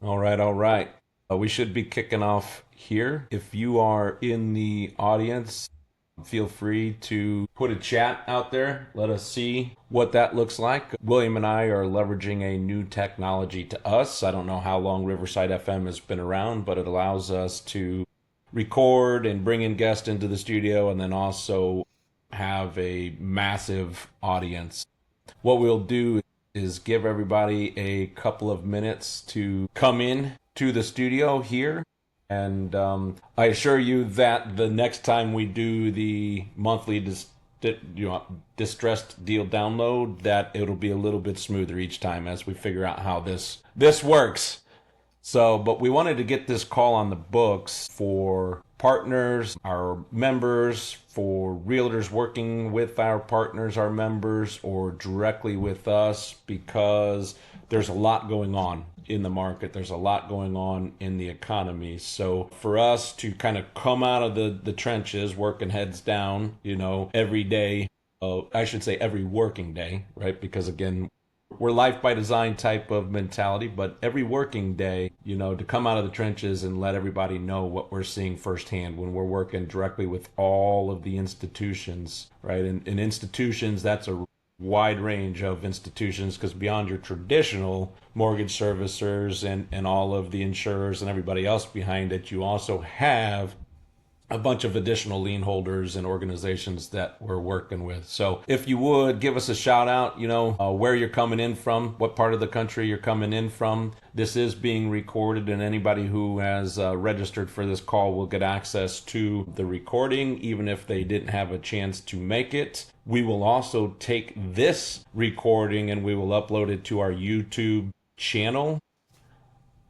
All right, all right. We should be kicking off here. If you are in the audience, feel free to put a chat out there. Let us see what that looks like. William and I are leveraging a new technology to us. I don't know how long Riverside FM has been around, but it allows us to record and bring in guests into the studio and then also have a massive audience. What we'll do is give everybody a couple of minutes to come in to the studio here. And I assure you that the next time we do the monthly distressed deal download, that it'll be a little bit smoother each time as we figure out how this works. So, but we wanted to get this call on the books for partners, our members, for realtors working with our partners, our members, or directly with us because there's a lot going on in the market. There's a lot going on in the economy. So for us to kind of come out of the trenches, working heads down, every day, I should say every working day, right? Because again, we're life by design type of mentality, but every working day, to come out of the trenches and let everybody know what we're seeing firsthand when we're working directly with all of the institutions, right? And institutions, that's a wide range of institutions because beyond your traditional mortgage servicers and all of the insurers and everybody else behind it, you also have a bunch of additional lien holders and organizations that we're working with. So if you would give us a shout out, where you're coming in from, what part of the country you're coming in from. This is being recorded, and anybody who has registered for this call will get access to the recording, even if they didn't have a chance to make it. We will also take this recording and we will upload it to our YouTube channel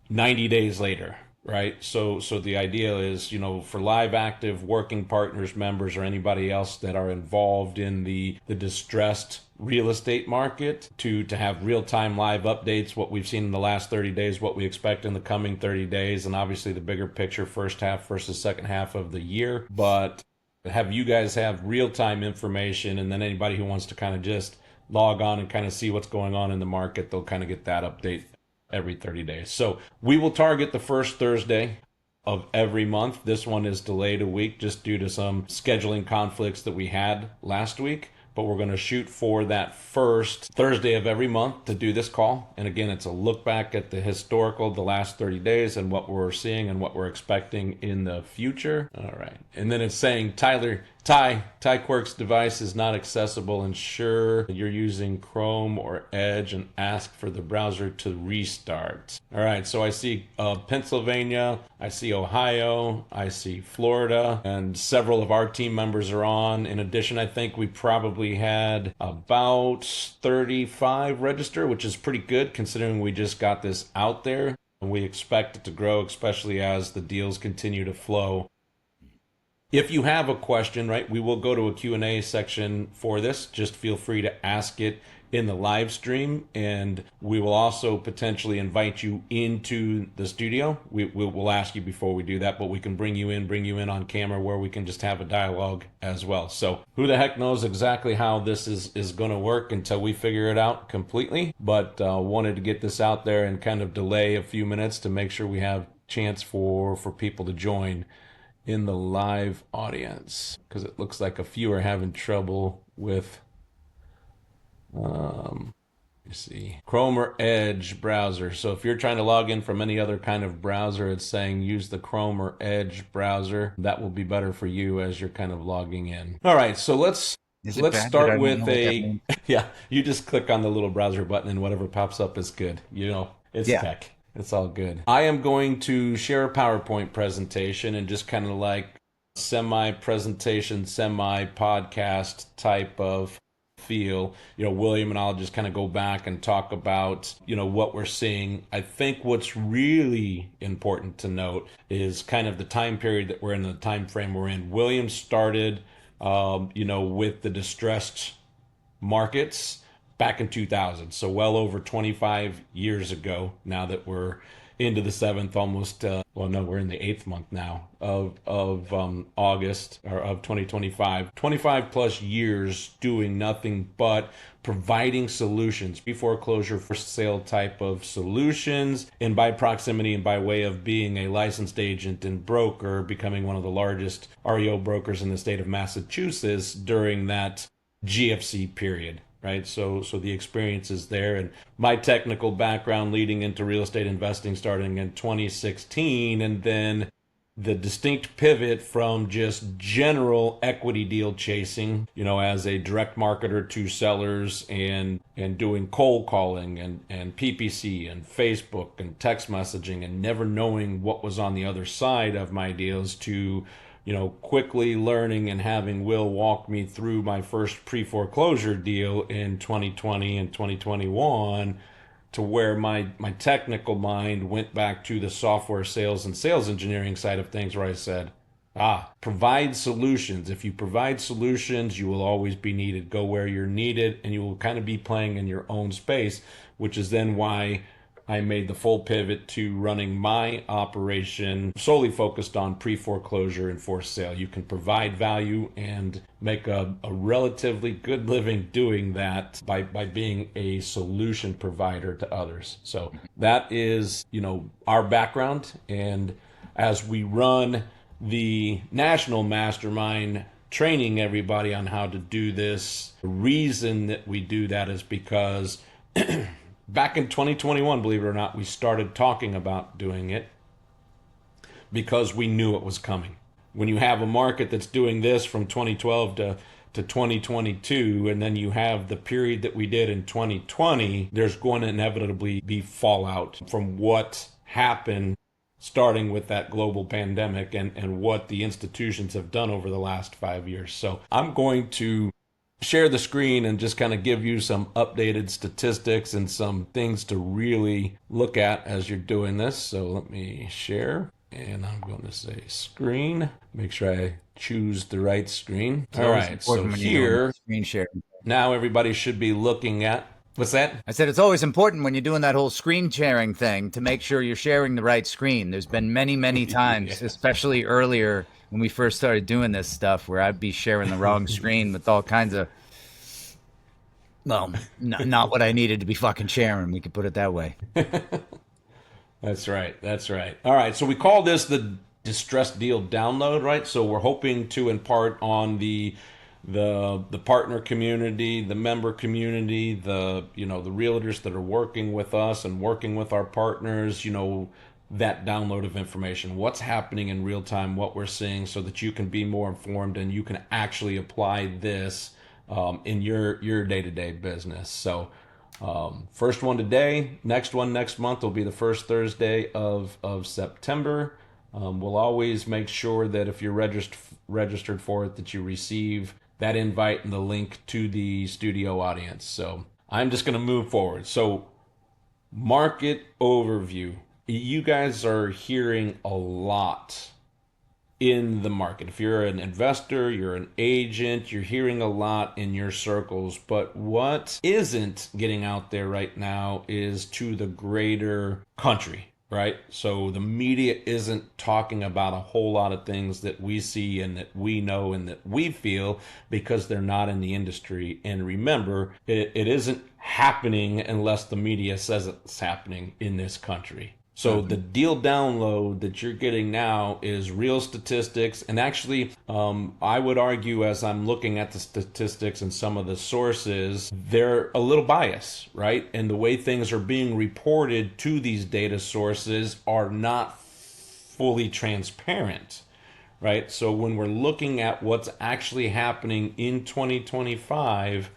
90 days later, right? So the idea is, for live active working partners, members, or anybody else that are involved in the distressed real estate market to have real-time live updates, what we've seen in the last 30 days, what we expect in the coming 30 days, and obviously the bigger picture first half versus second half of the year. But have you guys have real-time information, and then anybody who wants to kind of just log on and kind of see what's going on in the market, they'll kind of get that update every 30 days. So we will target the first Thursday of every month. This one is delayed a week just due to some scheduling conflicts that we had last week. But we're going to shoot for that first Thursday of every month to do this call. And again, it's a look back at the historical, the last 30 days and what we're seeing and what we're expecting in the future. All right. And then it's saying, Ty Quirk's device is not accessible. Ensure you're using Chrome or Edge and ask for the browser to restart. All right, so I see Pennsylvania, I see Ohio, I see Florida, and several of our team members are on. In addition, I think we probably had about 35 register, which is pretty good considering we just got this out there. And we expect it to grow, especially as the deals continue to flow. If you have a question, right, we will go to a Q&A section for this. Just feel free to ask it in the live stream, and we will also potentially invite you into the studio. We'll ask you before we do that, but we can bring you in on camera where we can just have a dialogue as well. So who the heck knows exactly how this is going to work until we figure it out completely, but wanted to get this out there and kind of delay a few minutes to make sure we have chance for people to join in the live audience, because it looks like a few are having trouble with you see Chrome or Edge browser. So if you're trying to log in from any other kind of browser, it's saying use the Chrome or Edge browser. That will be better for you as you're kind of logging in. All right, so let's Is it let's bad that start I don't with know what that a means? yeah, you just click on the little browser button and whatever pops up is good. It's Yeah. tech. It's all good. I am going to share a PowerPoint presentation and just kind of like semi presentation, semi podcast type of feel. William and I'll just kind of go back and talk about, what we're seeing. I think what's really important to note is kind of the time period that we're in, the time frame we're in. William started, with the distressed markets back in 2000, so well over 25 years ago now that we're into the seventh, almost. Well, no, we're in the eighth month now of August or of 2025. 25 plus years doing nothing but providing solutions, foreclosure for sale type of solutions, and by proximity and by way of being a licensed agent and broker, becoming one of the largest REO brokers in the state of Massachusetts during that GFC period. Right. So the experience is there. And my technical background leading into real estate investing starting in 2016, and then the distinct pivot from just general equity deal chasing, as a direct marketer to sellers and doing cold calling and PPC and Facebook and text messaging and never knowing what was on the other side of my deals to quickly learning and having Will walk me through my first pre-foreclosure deal in 2020 and 2021, to where my technical mind went back to the software sales and sales engineering side of things, where I said, provide solutions. If you provide solutions, you will always be needed. Go where you're needed, and you will kind of be playing in your own space, which is then why I made the full pivot to running my operation solely focused on pre-foreclosure and forced sale. You can provide value and make a relatively good living doing that by being a solution provider to others. So that is, our background. And as we run the national mastermind training everybody on how to do this, the reason that we do that is because back in 2021, believe it or not, we started talking about doing it because we knew it was coming. When you have a market that's doing this from 2012 to 2022, and then you have the period that we did in 2020, there's going to inevitably be fallout from what happened starting with that global pandemic and what the institutions have done over the last 5 years. So I'm going to share the screen and just kind of give you some updated statistics and some things to really look at as you're doing this. So let me share, and I'm going to say screen. Make sure I choose the right screen. All right, so here, screen sharing. Now everybody should be looking at, what's that? I said it's always important when you're doing that whole screen sharing thing to make sure you're sharing the right screen. There's been many times, yes, especially earlier when we first started doing this stuff, where I'd be sharing the wrong screen with all kinds of, well, not what I needed to be fucking sharing. We could put it that way. That's right. All right, so we call this the distressed deal download, right? So we're hoping to impart on the partner community, the member community, the realtors that are working with us and working with our partners, that download of information, what's happening in real time, what we're seeing, so that you can be more informed and you can actually apply this in your day-to-day business. So first one today, next one next month will be the first Thursday of September. We'll always make sure that if you're registered for it, that you receive that invite and the link to the studio audience. So I'm just going to move forward. So market overview. You guys are hearing a lot in the market. If you're an investor, you're an agent, you're hearing a lot in your circles. But what isn't getting out there right now is to the greater country, right? So the media isn't talking about a whole lot of things that we see and that we know and that we feel, because they're not in the industry. And remember, it isn't happening unless the media says it's happening in this country. So the deal download that you're getting now is real statistics. And actually, I would argue, as I'm looking at the statistics and some of the sources, they're a little biased, right? And the way things are being reported to these data sources are not fully transparent, right? So when we're looking at what's actually happening in 2025,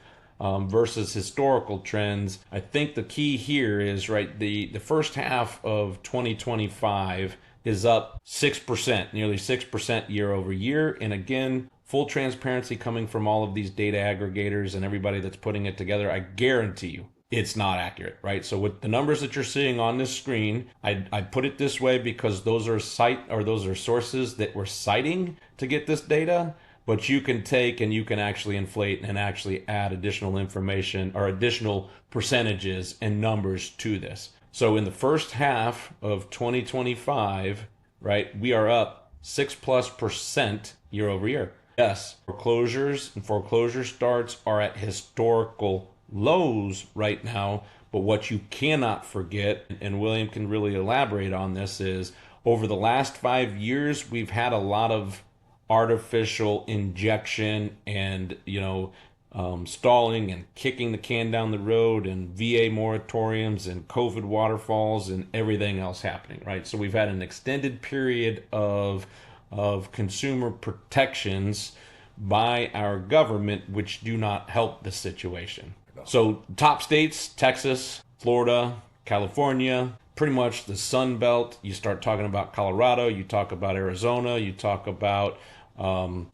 versus historical trends, I think the key here is, right, the first half of 2025 is up 6%, nearly 6% year over year. And again, full transparency coming from all of these data aggregators and everybody that's putting it together, I guarantee you it's not accurate, right? So with the numbers that you're seeing on this screen, I put it this way because those are sources that we're citing to get this data. But you can take and you can actually inflate and actually add additional information or additional percentages and numbers to this. So in the first half of 2025, right, we are up 6+% year over year. Yes, foreclosures and foreclosure starts are at historical lows right now. But what you cannot forget, and William can really elaborate on this, is over the last 5 years, we've had a lot of artificial injection and, stalling and kicking the can down the road and VA moratoriums and COVID waterfalls and everything else happening, right? So we've had an extended period of consumer protections by our government, which do not help the situation. So top states: Texas, Florida, California, pretty much the Sun Belt. You start talking about Colorado, you talk about Arizona, you talk about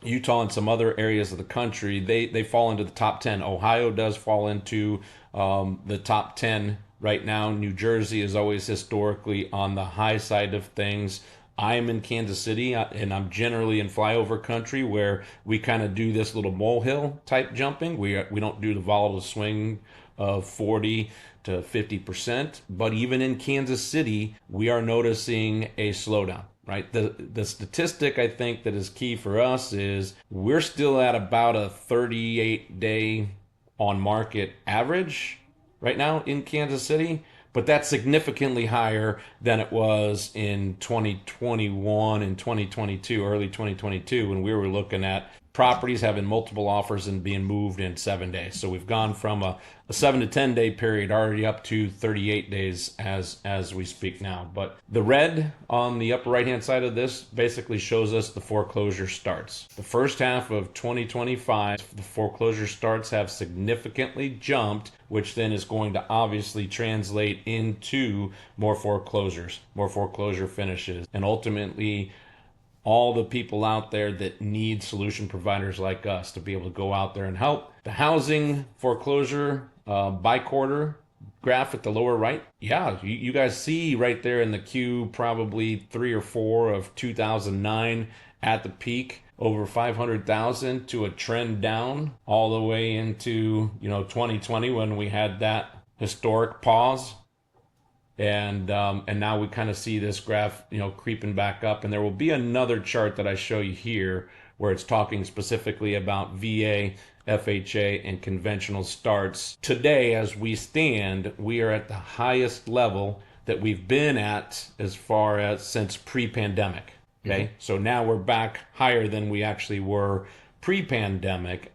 Utah and some other areas of the country. They fall into the top 10. Ohio does fall into the top 10 right now. New Jersey is always historically on the high side of things. I am in Kansas City, and I'm generally in flyover country where we kind of do this little molehill type jumping. We don't do the volatile swing of 40 to 50%. But even in Kansas City, we are noticing a slowdown. Right. The statistic I think that is key for us is we're still at about a 38-day on market average right now in Kansas City, but that's significantly higher than it was in 2021 and 2022, early 2022, when we were looking at properties having multiple offers and being moved in 7 days. So we've gone from a 7 to 10 day period already up to 38 days as we speak now. But the red on the upper right hand side of this basically shows us the foreclosure starts. The first half of 2025, the foreclosure starts have significantly jumped, which then is going to obviously translate into more foreclosures, more foreclosure finishes, and ultimately all the people out there that need solution providers like us to be able to go out there and help. The housing foreclosure by quarter graph at the lower right. Yeah, you guys see right there in the queue, probably 3 or 4 of 2009 at the peak, over 500,000 to a trend down all the way into 2020 when we had that historic pause. And now we kind of see this graph, creeping back up. And there will be another chart that I show you here where it's talking specifically about VA, FHA, and conventional starts. Today, as we stand, we are at the highest level that we've been at as far as since pre-pandemic. Okay, mm-hmm. So now we're back higher than we actually were pre-pandemic.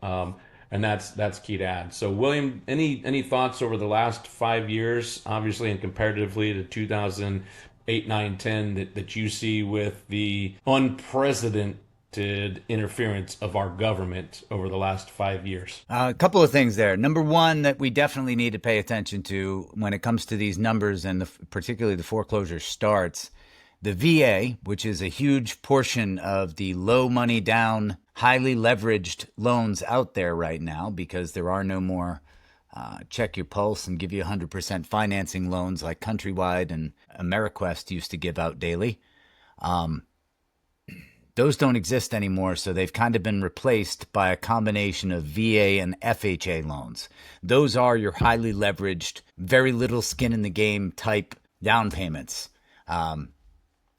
And that's key to add. So, William, any thoughts over the last 5 years, obviously, and comparatively to 2008, 9, 10, that you see with the unprecedented interference of our government over the last 5 years? A couple of things there. Number one, that we definitely need to pay attention to when it comes to these numbers and particularly the foreclosure starts. The VA, which is a huge portion of the low money down, highly leveraged loans out there right now, because there are no more check your pulse and give you 100% financing loans like Countrywide and AmeriQuest used to give out daily. Those don't exist anymore, so they've kind of been replaced by a combination of VA and FHA loans. Those are your highly leveraged, very little skin in the game type down payments.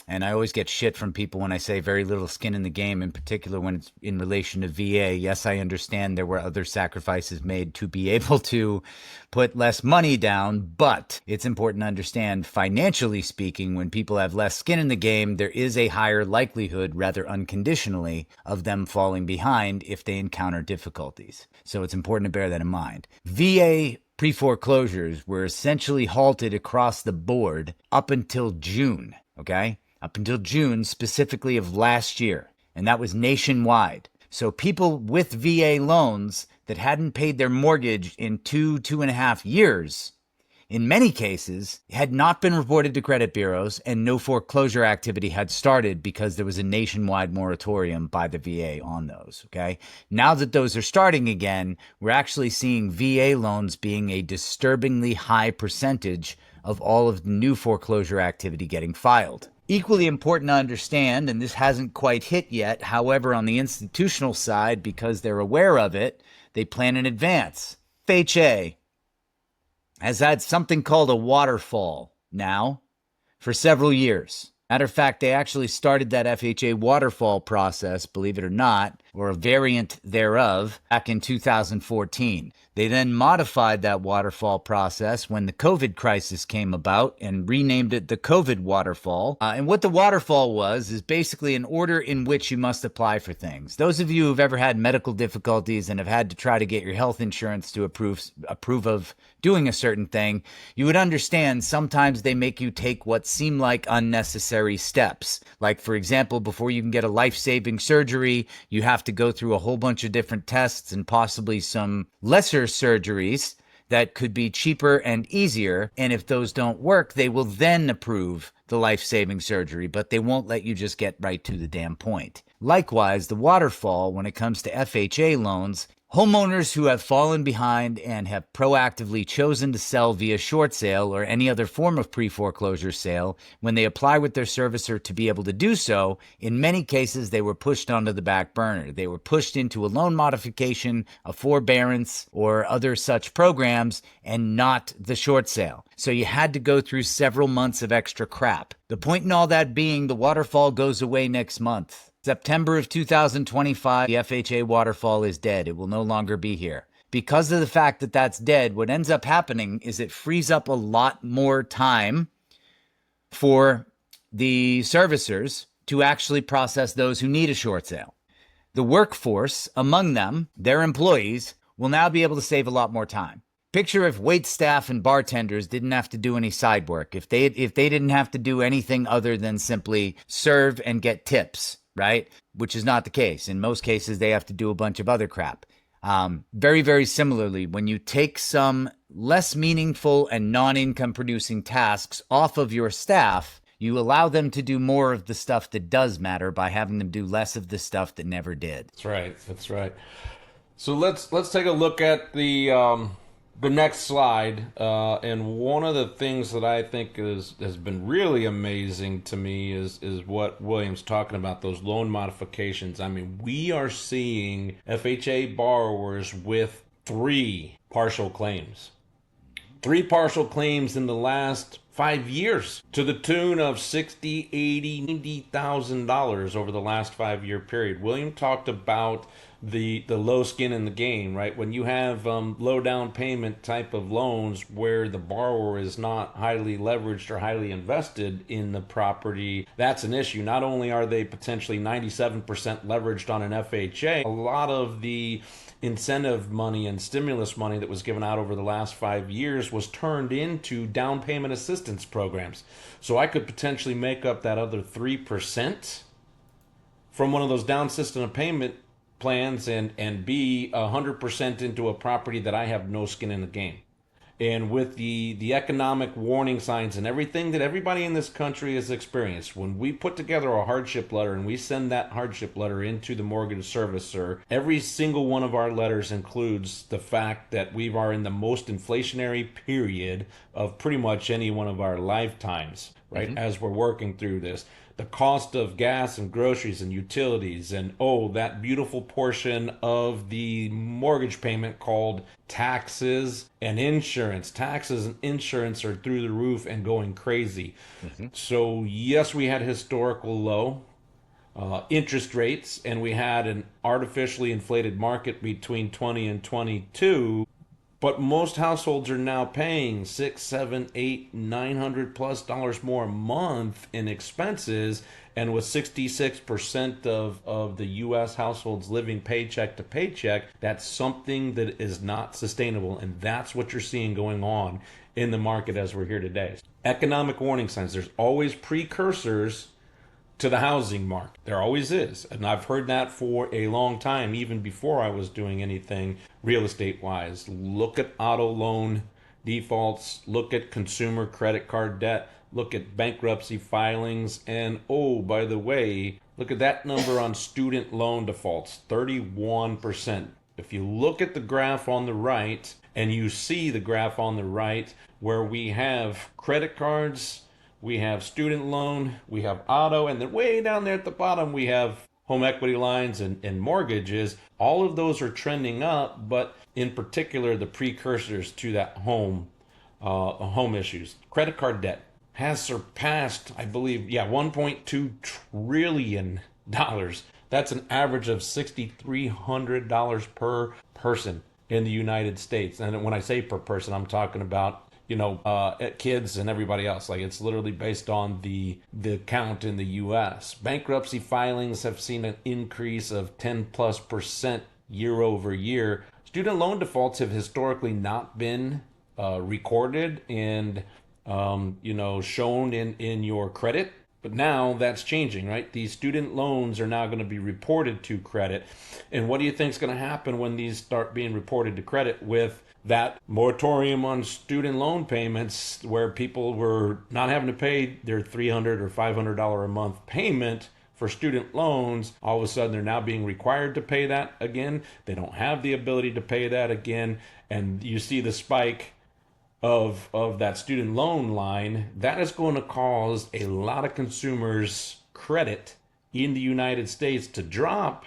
And I always get shit from people when I say very little skin in the game, in particular when it's in relation to VA. Yes, I understand there were other sacrifices made to be able to put less money down, but it's important to understand, financially speaking, when people have less skin in the game, there is a higher likelihood, rather unconditionally, of them falling behind if they encounter difficulties. So it's important to bear that in mind. VA pre-foreclosures were essentially halted across the board up until June, okay? Up until June specifically of last year, and that was nationwide. So people with VA loans that hadn't paid their mortgage in 2.5 years, in many cases, had not been reported to credit bureaus, and no foreclosure activity had started because there was a nationwide moratorium by the VA on those, okay? Now that those are starting again, we're actually seeing VA loans being a disturbingly high percentage of all of the new foreclosure activity getting filed. Equally important to understand, and this hasn't quite hit yet, however, on the institutional side, because they're aware of it, they plan in advance. FHA has had something called a waterfall. now for several years. Matter of fact, they actually started that FHA waterfall process, believe it or not, or a variant thereof, back in 2014. They then modified that waterfall process when the COVID crisis came about and renamed it the COVID waterfall. And what the waterfall was is basically an order in which you must apply for things. Those of you who've ever had medical difficulties and have had to try to get your health insurance to approve of doing a certain thing, you would understand sometimes they make you take what seem like unnecessary steps. Like, for example, before you can get a life-saving surgery, you have to go through a whole bunch of different tests and possibly some lesser surgeries that could be cheaper and easier. And if those don't work, they will then approve the life-saving surgery, but they won't let you just get right to the damn point. Likewise, the waterfall, when it comes to FHA loans, homeowners who have fallen behind and have proactively chosen to sell via short sale or any other form of pre-foreclosure sale, when they apply with their servicer to be able to do so, in many cases they were pushed onto the back burner. They were pushed into a loan modification, a forbearance, or other such programs, and not the short sale. So you had to go through several months of extra crap. The point in all that being, the waterfall goes away next month. September of 2025, the FHA waterfall is dead. It will no longer be here. Because of the fact that that's dead, what ends up happening is it frees up a lot more time for the servicers to actually process those who need a short sale. The workforce, among them, their employees, will now be able to save a lot more time. Picture if wait staff and bartenders didn't have to do any side work, if they didn't have to do anything other than simply serve and get tips, right? Which is not the case. In most cases, they have to do a bunch of other crap. Very, very similarly, when you take some less meaningful and non-income producing tasks off of your staff, you allow them to do more of the stuff that does matter by having them do less of the stuff that never did. That's right. That's right. So let's take a look at the next slide, and one of the things that I think has been really amazing to me is what William's talking about, those loan modifications. I mean, we are seeing FHA borrowers with 3 partial claims. 3 partial claims in the last 5 years to the tune of $60,000, $80,000, $90,000 over the last 5-year period. William talked about the low skin in the game, right? When you have low down payment type of loans where the borrower is not highly leveraged or highly invested in the property, that's an issue. Not only are they potentially 97% leveraged on an FHA, a lot of the incentive money and stimulus money that was given out over the last 5 years was turned into down payment assistance programs. So I could potentially make up that other 3% from one of those down system of payment plans and be 100% into a property that I have no skin in the game. And with the economic warning signs and everything that everybody in this country has experienced, when we put together a hardship letter and we send that hardship letter into the mortgage servicer, every single one of our letters includes the fact that we are in the most inflationary period of pretty much any one of our lifetimes, right? Mm-hmm. As we're working through this. The cost of gas and groceries and utilities and that beautiful portion of the mortgage payment called taxes and insurance. Taxes and insurance are through the roof and going crazy. Mm-hmm. So yes, we had historical low interest rates, and we had an artificially inflated market between 20 and 22. But most households are now paying $600, $700, $800, $900+ more a month in expenses, and with 66% of the U.S. households living paycheck to paycheck, that's something that is not sustainable, and that's what you're seeing going on in the market as we're here today. Economic warning signs. There's always precursors to the housing market. There always is. And I've heard that for a long time, even before I was doing anything real estate wise. Look at auto loan defaults, look at consumer credit card debt, look at bankruptcy filings, and by the way, look at that number on student loan defaults, 31%. If you look at the graph on the right, and you see the graph on the right where we have credit cards, we have student loan, we have auto, and then way down there at the bottom we have home equity lines and mortgages. All of those are trending up, but in particular the precursors to that home issues. Credit card debt. has surpassed, I believe, yeah, $1.2 trillion. That's an average of $6,300 per person in the United States. And when I say per person, I'm talking about kids and everybody else. Like, it's literally based on the count in the U.S. Bankruptcy filings have seen an increase of 10+% year over year. Student loan defaults have historically not been recorded and shown in your credit. But now that's changing, right? These student loans are now going to be reported to credit. And what do you think is going to happen when these start being reported to credit with that moratorium on student loan payments, where people were not having to pay their $300 or $500 a month payment for student loans? All of a sudden, they're now being required to pay that again. They don't have the ability to pay that again. And you see the spike of that student loan line. That is going to cause a lot of consumers' credit in the United States to drop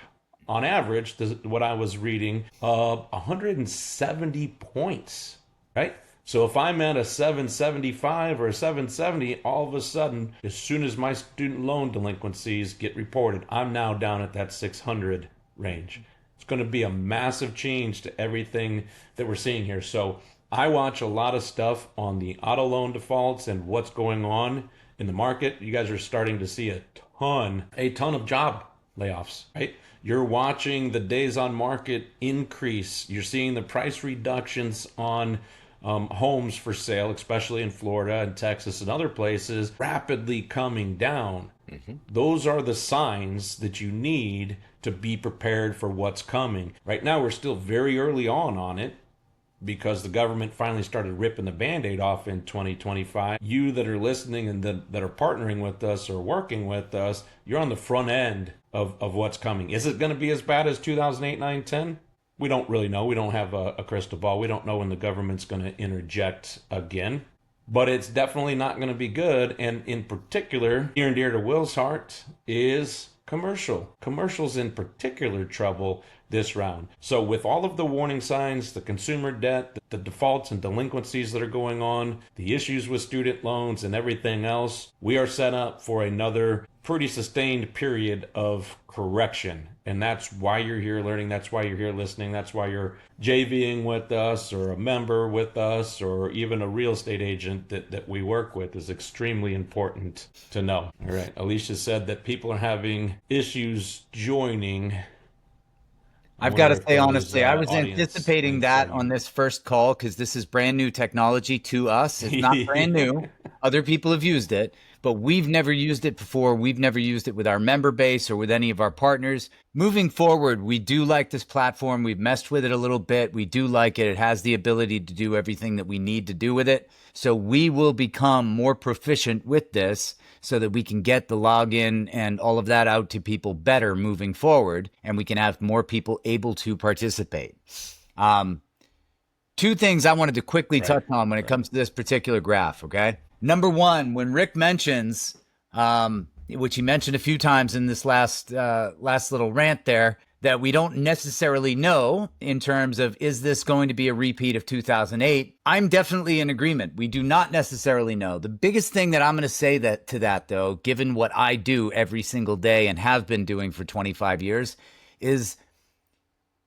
on average, what I was reading, 170 points, right? So if I'm at a 775 or a 770, all of a sudden, as soon as my student loan delinquencies get reported, I'm now down at that 600 range. It's going to be a massive change to everything that we're seeing here. So I watch a lot of stuff on the auto loan defaults and what's going on in the market. You guys are starting to see a ton of job layoffs, right? You're watching the days on market increase. You're seeing the price reductions on homes for sale, especially in Florida and Texas and other places, rapidly coming down. Those are the signs that you need to be prepared for what's coming. Right now, we're still very early on it, because the government finally started ripping the Band-Aid off in 2025. You that are listening and that are partnering with us or working with us, you're on the front end of what's coming. Is it going to be as bad as 2008, 9, 10? We don't really know. We don't have a crystal ball. We don't know when the government's going to interject again. But it's definitely not going to be good. And in particular, near and dear to Will's heart is commercials in particular trouble this round. So with all of the warning signs, the consumer debt, the defaults and delinquencies that are going on, the issues with student loans and everything else, we are set up for another pretty sustained period of correction. And that's why you're here learning. That's why you're here listening. That's why you're JVing with us, or a member with us, or even a real estate agent that we work with is extremely important to know. All right. Alicia said that people are having issues joining. I've got to say, honestly, I was anticipating that on this first call, because this is brand new technology to us. It's not brand new. Other people have used it, but we've never used it before. We've never used it with our member base or with any of our partners. Moving forward, we do like this platform. We've messed with it a little bit. We do like it. It has the ability to do everything that we need to do with it. So we will become more proficient with this, so that we can get the login and all of that out to people better moving forward, and we can have more people able to participate. Two things I wanted to quickly touch on when it comes to this particular graph, okay? Number one, when Rick mentions, which he mentioned a few times in this last little rant there, that we don't necessarily know in terms of, is this going to be a repeat of 2008? I'm definitely in agreement. We do not necessarily know. The biggest thing that I'm going to say to that, though, given what I do every single day and have been doing for 25 years, is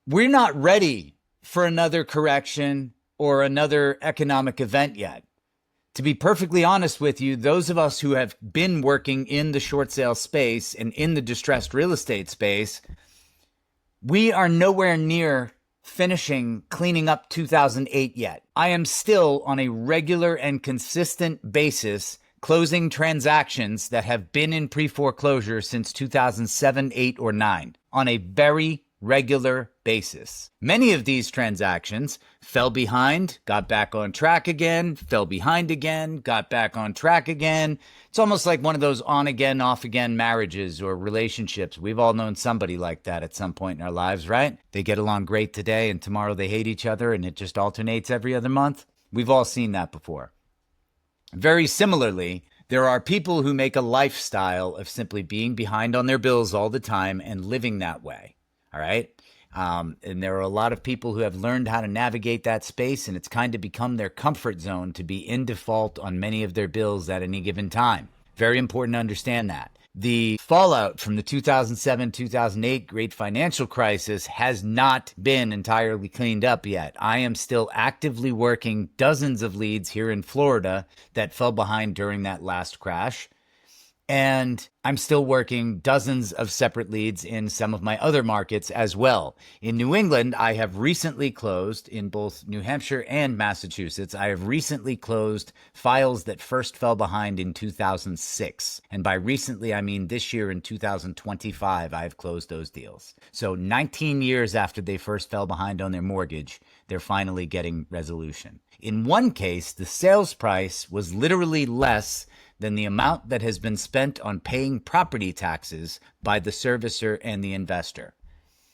we're not ready for another correction or another economic event yet. To be perfectly honest with you, those of us who have been working in the short sale space and in the distressed real estate space, we are nowhere near finishing cleaning up 2008 yet. I am still on a regular and consistent basis closing transactions that have been in pre-foreclosure since 2007, 8, or 9 on a very regular basis. Many of these transactions fell behind, got back on track again, fell behind again, got back on track again. It's almost like one of those on again, off again marriages or relationships. We've all known somebody like that at some point in our lives, right? They get along great today and tomorrow they hate each other and it just alternates every other month. We've all seen that before. Very similarly, there are people who make a lifestyle of simply being behind on their bills all the time and living that way. All right. And there are a lot of people who have learned how to navigate that space, and it's kind of become their comfort zone to be in default on many of their bills at any given time. Very important to understand that. The fallout from the 2007-2008 great financial crisis has not been entirely cleaned up yet. I am still actively working dozens of leads here in Florida that fell behind during that last crash. And I'm still working dozens of separate leads in some of my other markets as well. In New England, I have recently closed, in both New Hampshire and Massachusetts, I have recently closed files that first fell behind in 2006. And by recently, I mean this year in 2025, I have closed those deals. So 19 years after they first fell behind on their mortgage, they're finally getting resolution. In one case, the sales price was literally less than the amount that has been spent on paying property taxes by the servicer and the investor.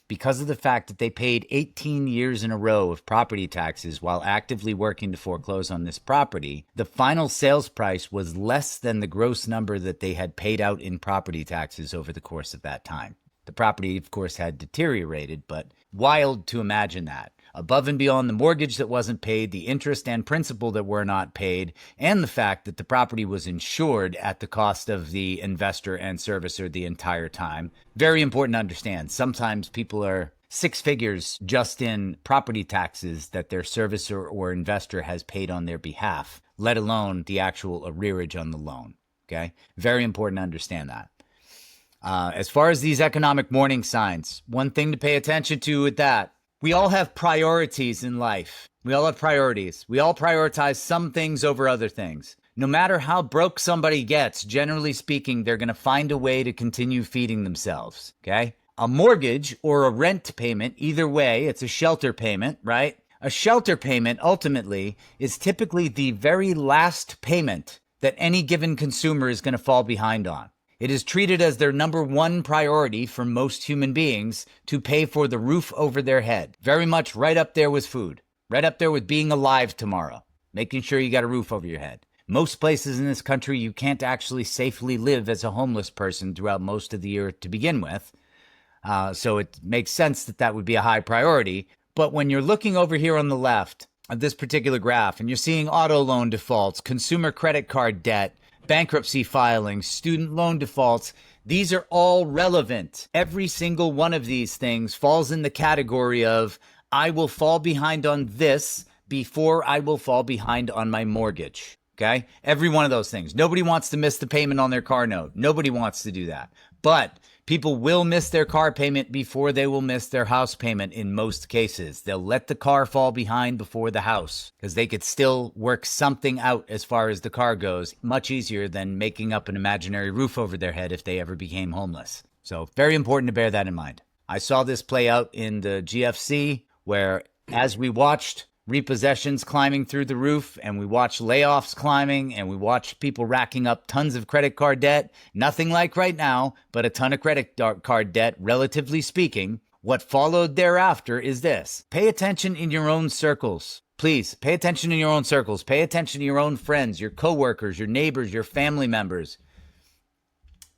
Because of the fact that they paid 18 years in a row of property taxes while actively working to foreclose on this property, the final sales price was less than the gross number that they had paid out in property taxes over the course of that time. The property, of course, had deteriorated, but wild to imagine that. Above and beyond the mortgage that wasn't paid, the interest and principal that were not paid, and the fact that the property was insured at the cost of the investor and servicer the entire time. Very important to understand. Sometimes people are six figures just in property taxes that their servicer or investor has paid on their behalf, let alone the actual arrearage on the loan. Okay? Very important to understand that. As far as these economic warning signs, one thing to pay attention to with that, we all have priorities in life. We all have priorities. We all prioritize some things over other things. No matter how broke somebody gets, generally speaking, they're going to find a way to continue feeding themselves, okay? A mortgage or a rent payment, either way, it's a shelter payment, right? A shelter payment ultimately is typically the very last payment that any given consumer is going to fall behind on. It is treated as their number one priority for most human beings to pay for the roof over their head. Very much right up there with food, right up there with being alive tomorrow, making sure you got a roof over your head. Most places in this country, you can't actually safely live as a homeless person throughout most of the year to begin with. So it makes sense that that would be a high priority. But when you're looking over here on the left of this particular graph and you're seeing auto loan defaults, consumer credit card debt, bankruptcy filings, student loan defaults, these are all relevant. Every single one of these things falls in the category of, I will fall behind on this before I will fall behind on my mortgage. Okay? Every one of those things. Nobody wants to miss the payment on their car note. Nobody wants to do that. But people will miss their car payment before they will miss their house payment in most cases. They'll let the car fall behind before the house because they could still work something out as far as the car goes, much easier than making up an imaginary roof over their head if they ever became homeless. So very important to bear that in mind. I saw this play out in the GFC where as we watched repossessions climbing through the roof, and we watch layoffs climbing, and we watch people racking up tons of credit card debt. Nothing like right now, but a ton of credit card debt, relatively speaking. What followed thereafter is this. Pay attention in your own circles. Please, pay attention in your own circles. Pay attention to your own friends, your coworkers, your neighbors, your family members.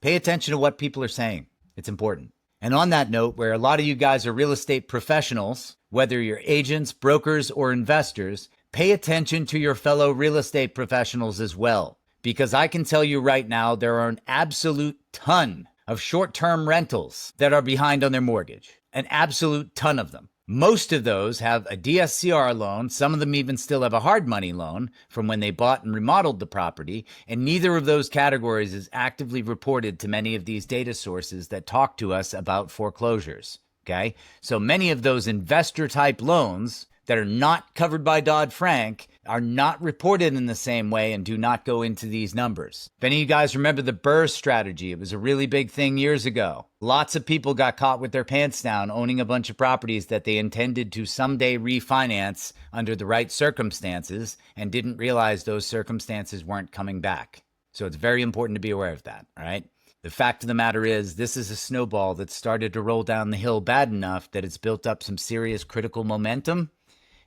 Pay attention to what people are saying. It's important. And on that note, where a lot of you guys are real estate professionals, whether you're agents, brokers, or investors, pay attention to your fellow real estate professionals as well. Because I can tell you right now, there are an absolute ton of short-term rentals that are behind on their mortgage. An absolute ton of them. Most of those have a DSCR loan. Some of them even still have a hard money loan from when they bought and remodeled the property. And neither of those categories is actively reported to many of these data sources that talk to us about foreclosures. Okay? So many of those investor type loans that are not covered by Dodd-Frank are not reported in the same way and do not go into these numbers. If any of you guys remember the Burr strategy, it was a really big thing years ago. Lots of people got caught with their pants down owning a bunch of properties that they intended to someday refinance under the right circumstances and didn't realize those circumstances weren't coming back. So it's very important to be aware of that, all right? The fact of the matter is, this is a snowball that started to roll down the hill bad enough that it's built up some serious critical momentum.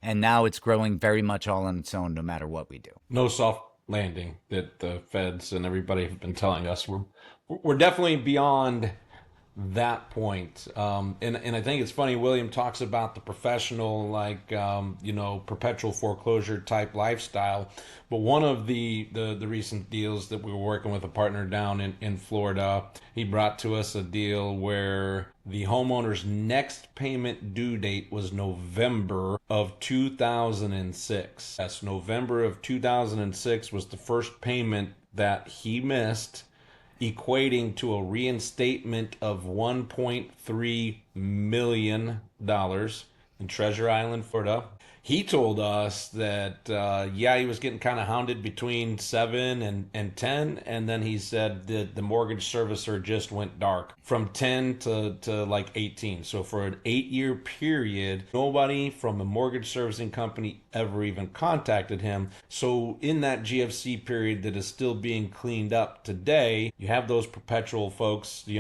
And now it's growing very much all on its own, no matter what we do. No soft landing that the feds and everybody have been telling us. We're definitely beyond that point. And I think it's funny, William talks about the professional, like, perpetual foreclosure type lifestyle. But one of the recent deals that we were working with a partner down in Florida, he brought to us a deal where the homeowner's next payment due date was November of 2006. That's November of 2006 was the first payment that he missed, equating to a reinstatement of $1.3 million in Treasure Island, Florida. He told us that, he was getting kind of hounded between 7 and 10. And then he said that the mortgage servicer just went dark from 10 to like 18. So for an 8-year period, nobody from the mortgage servicing company ever even contacted him. So in that GFC period that is still being cleaned up today, you have those perpetual folks, the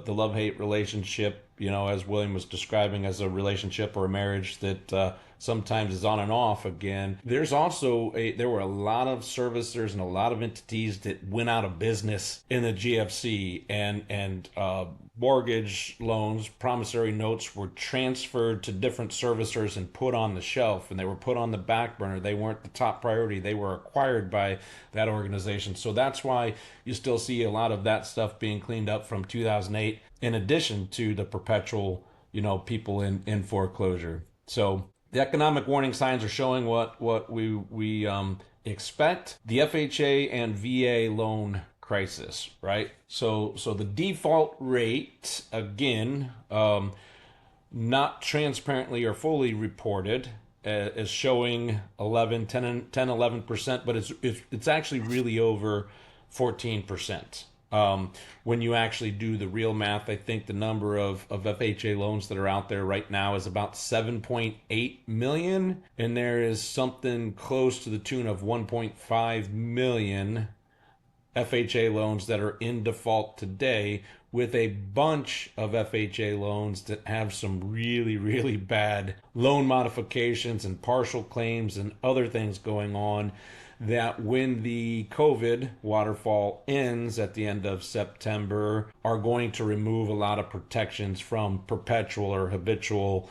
love-hate relationship, as William was describing, as a relationship or a marriage that sometimes is on and off again. There were a lot of servicers and a lot of entities that went out of business in the GFC, and mortgage loans, promissory notes were transferred to different servicers and put on the shelf, and they were put on the back burner. They weren't the top priority. They were acquired by that organization. So that's why you still see a lot of that stuff being cleaned up from 2008, in addition to the perpetual, people in foreclosure. So the economic warning signs are showing what we expect. The FHA and VA loan crisis, right? So the default rate, again, not transparently or fully reported, is showing 11%, but it's actually really over 14%. When you actually do the real math, I think the number of FHA loans that are out there right now is about 7.8 million, and there is something close to the tune of 1.5 million FHA loans that are in default today, with a bunch of FHA loans that have some really, really bad loan modifications and partial claims and other things going on, that when the COVID waterfall ends at the end of September, are going to remove a lot of protections from perpetual or habitual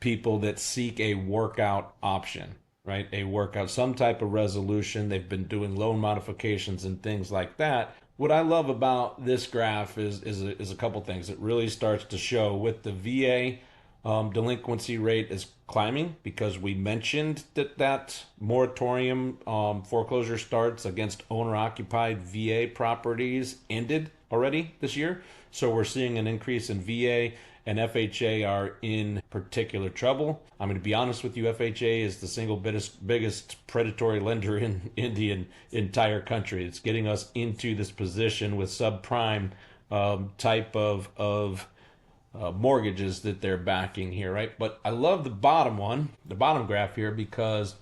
people that seek a workout option, right? A workout, some type of resolution. They've been doing loan modifications and things like that. What I love about this graph is a couple things. It really starts to show with the VA delinquency rate is climbing, because we mentioned that moratorium foreclosure starts against owner-occupied VA properties ended already this year. So we're seeing an increase in VA, and FHA are in particular trouble. I'm going to be honest with you, FHA is the single biggest predatory lender in the entire country. It's getting us into this position with subprime type of mortgages that they're backing here, right? But I love the bottom graph here, because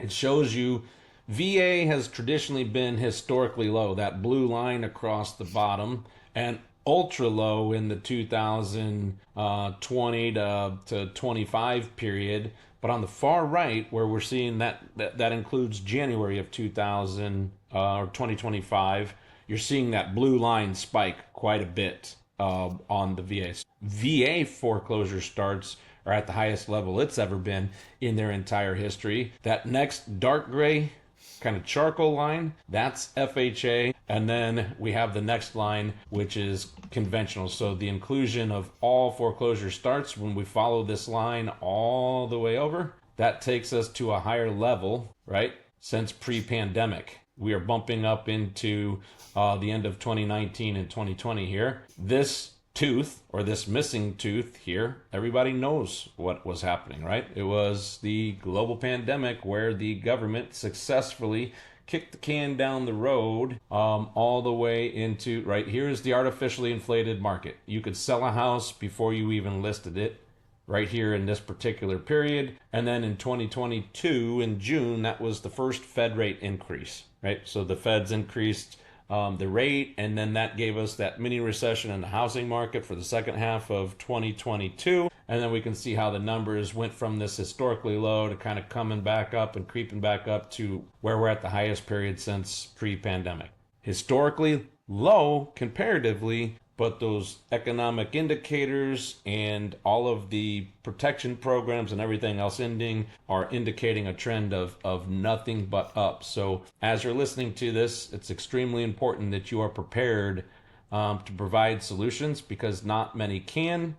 it shows you VA has traditionally been historically low, that blue line across the bottom, and ultra low in the 2020 to 25 period. But on the far right, where we're seeing that includes January of 2025, you're seeing that blue line spike quite a bit on the VA. VA foreclosure starts are at the highest level it's ever been in their entire history. That next dark gray kind of charcoal line, that's FHA. And then we have the next line, which is conventional. So the inclusion of all foreclosure starts, when we follow this line all the way over, that takes us to a higher level, right? Since pre-pandemic. We are bumping up into the end of 2019 and 2020 here. This tooth, or this missing tooth here, everybody knows what was happening, right? It was the global pandemic, where the government successfully kicked the can down the road all the way into, right, here's the artificially inflated market. You could sell a house before you even listed it, right here in this particular period. And then in 2022, in June, that was the first Fed rate increase, right? So the Feds increased the rate, and then that gave us that mini recession in the housing market for the second half of 2022. And then we can see how the numbers went from this historically low to kind of coming back up and creeping back up to where we're at the highest period since pre-pandemic. Historically low comparatively, but those economic indicators and all of the protection programs and everything else ending are indicating a trend of nothing but up. So as you're listening to this, it's extremely important that you are prepared to provide solutions, because not many can.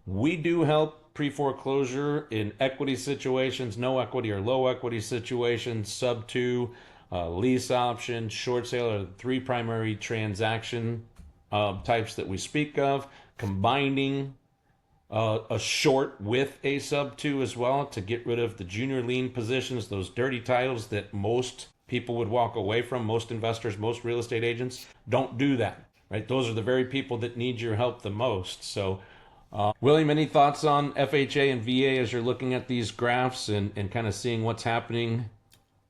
We do help pre-foreclosure in equity situations, no equity or low equity situations, sub two, lease option, short sale are the three primary transaction types that we speak of. Combining a short with a sub two as well to get rid of the junior lien positions, those dirty titles that most people would walk away from. Most investors, most real estate agents don't do that, right? Those are the very people that need your help the most. So William, any thoughts on FHA and VA as you're looking at these graphs and kind of seeing what's happening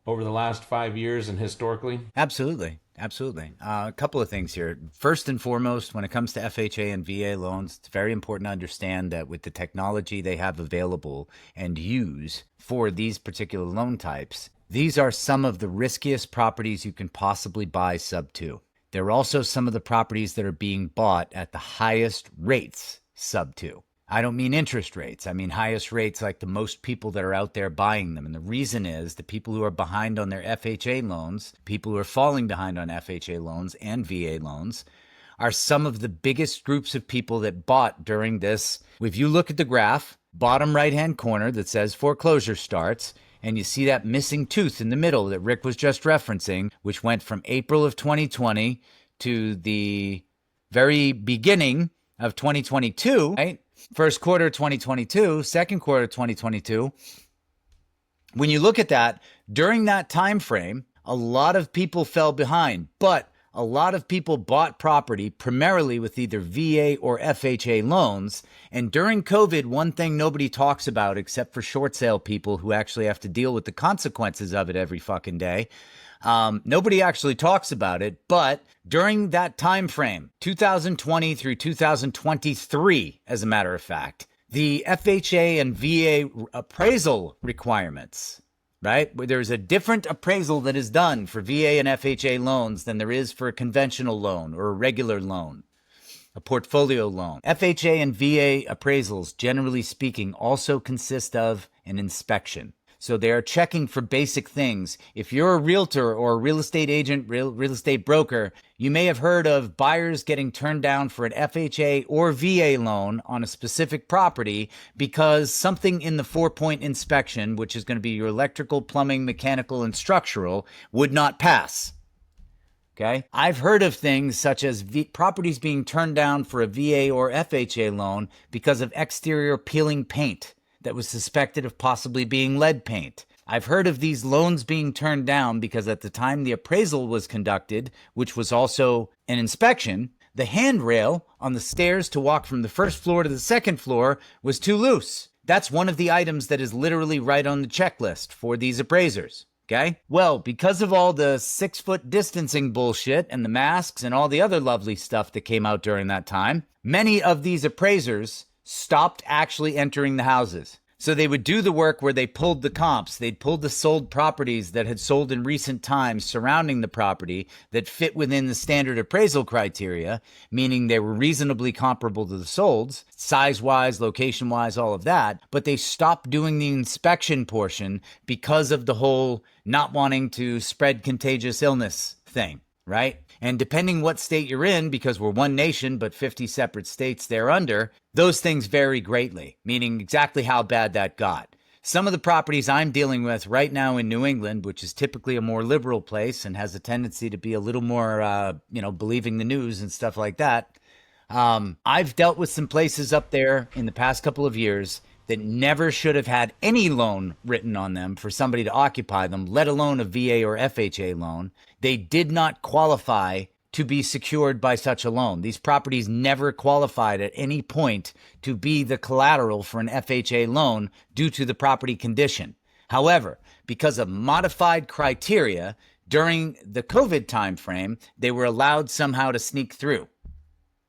over the last 5 years and historically? Absolutely. Absolutely. A couple of things here. First and foremost, when it comes to FHA and VA loans, it's very important to understand that with the technology they have available and use for these particular loan types, these are some of the riskiest properties you can possibly buy sub two. They're also some of the properties that are being bought at the highest rates sub two. I don't mean interest rates. I mean highest rates, like the most people that are out there buying them. And the reason is the people who are behind on their FHA loans, people who are falling behind on FHA loans and VA loans, are some of the biggest groups of people that bought during this. If you look at the graph, bottom right-hand corner that says foreclosure starts, and you see that missing tooth in the middle that Rick was just referencing, which went from April of 2020 to the very beginning of 2022, right? First quarter 2022, second quarter 2022. When you look at that, during that time frame, a lot of people fell behind, but a lot of people bought property primarily with either VA or FHA loans. And during COVID, one thing nobody talks about, except for short sale people who actually have to deal with the consequences of it every fucking day, nobody actually talks about it. But during that time frame, 2020 through 2023, as a matter of fact, the FHA and VA appraisal requirements, right? Where there's a different appraisal that is done for VA and FHA loans than there is for a conventional loan or a regular loan, a portfolio loan. FHA and VA appraisals, generally speaking, also consist of an inspection. So they are checking for basic things. If you're a realtor or a real estate agent, real estate broker, you may have heard of buyers getting turned down for an FHA or VA loan on a specific property because something in the 4-point inspection, which is going to be your electrical, plumbing, mechanical, and structural, would not pass. Okay? I've heard of things such as properties being turned down for a VA or FHA loan because of exterior peeling paint that was suspected of possibly being lead paint. I've heard of these loans being turned down because at the time the appraisal was conducted, which was also an inspection, the handrail on the stairs to walk from the first floor to the second floor was too loose. That's one of the items that is literally right on the checklist for these appraisers. Okay? Well, because of all the 6-foot distancing bullshit and the masks and all the other lovely stuff that came out during that time, many of these appraisers stopped actually entering the houses. So they would do the work where they pulled the comps. They'd pulled the sold properties that had sold in recent times surrounding the property that fit within the standard appraisal criteria, meaning they were reasonably comparable to the solds, size-wise, location-wise, all of that. But they stopped doing the inspection portion because of the whole not wanting to spread contagious illness thing, right? And depending what state you're in, because we're one nation but 50 separate states thereunder, those things vary greatly, meaning exactly how bad that got. Some of the properties I'm dealing with right now in New England, which is typically a more liberal place and has a tendency to be a little more, believing the news and stuff like that. I've dealt with some places up there in the past couple of years that never should have had any loan written on them for somebody to occupy them, let alone a VA or FHA loan. They did not qualify to be secured by such a loan. These properties never qualified at any point to be the collateral for an FHA loan due to the property condition. However, because of modified criteria during the COVID timeframe, they were allowed somehow to sneak through.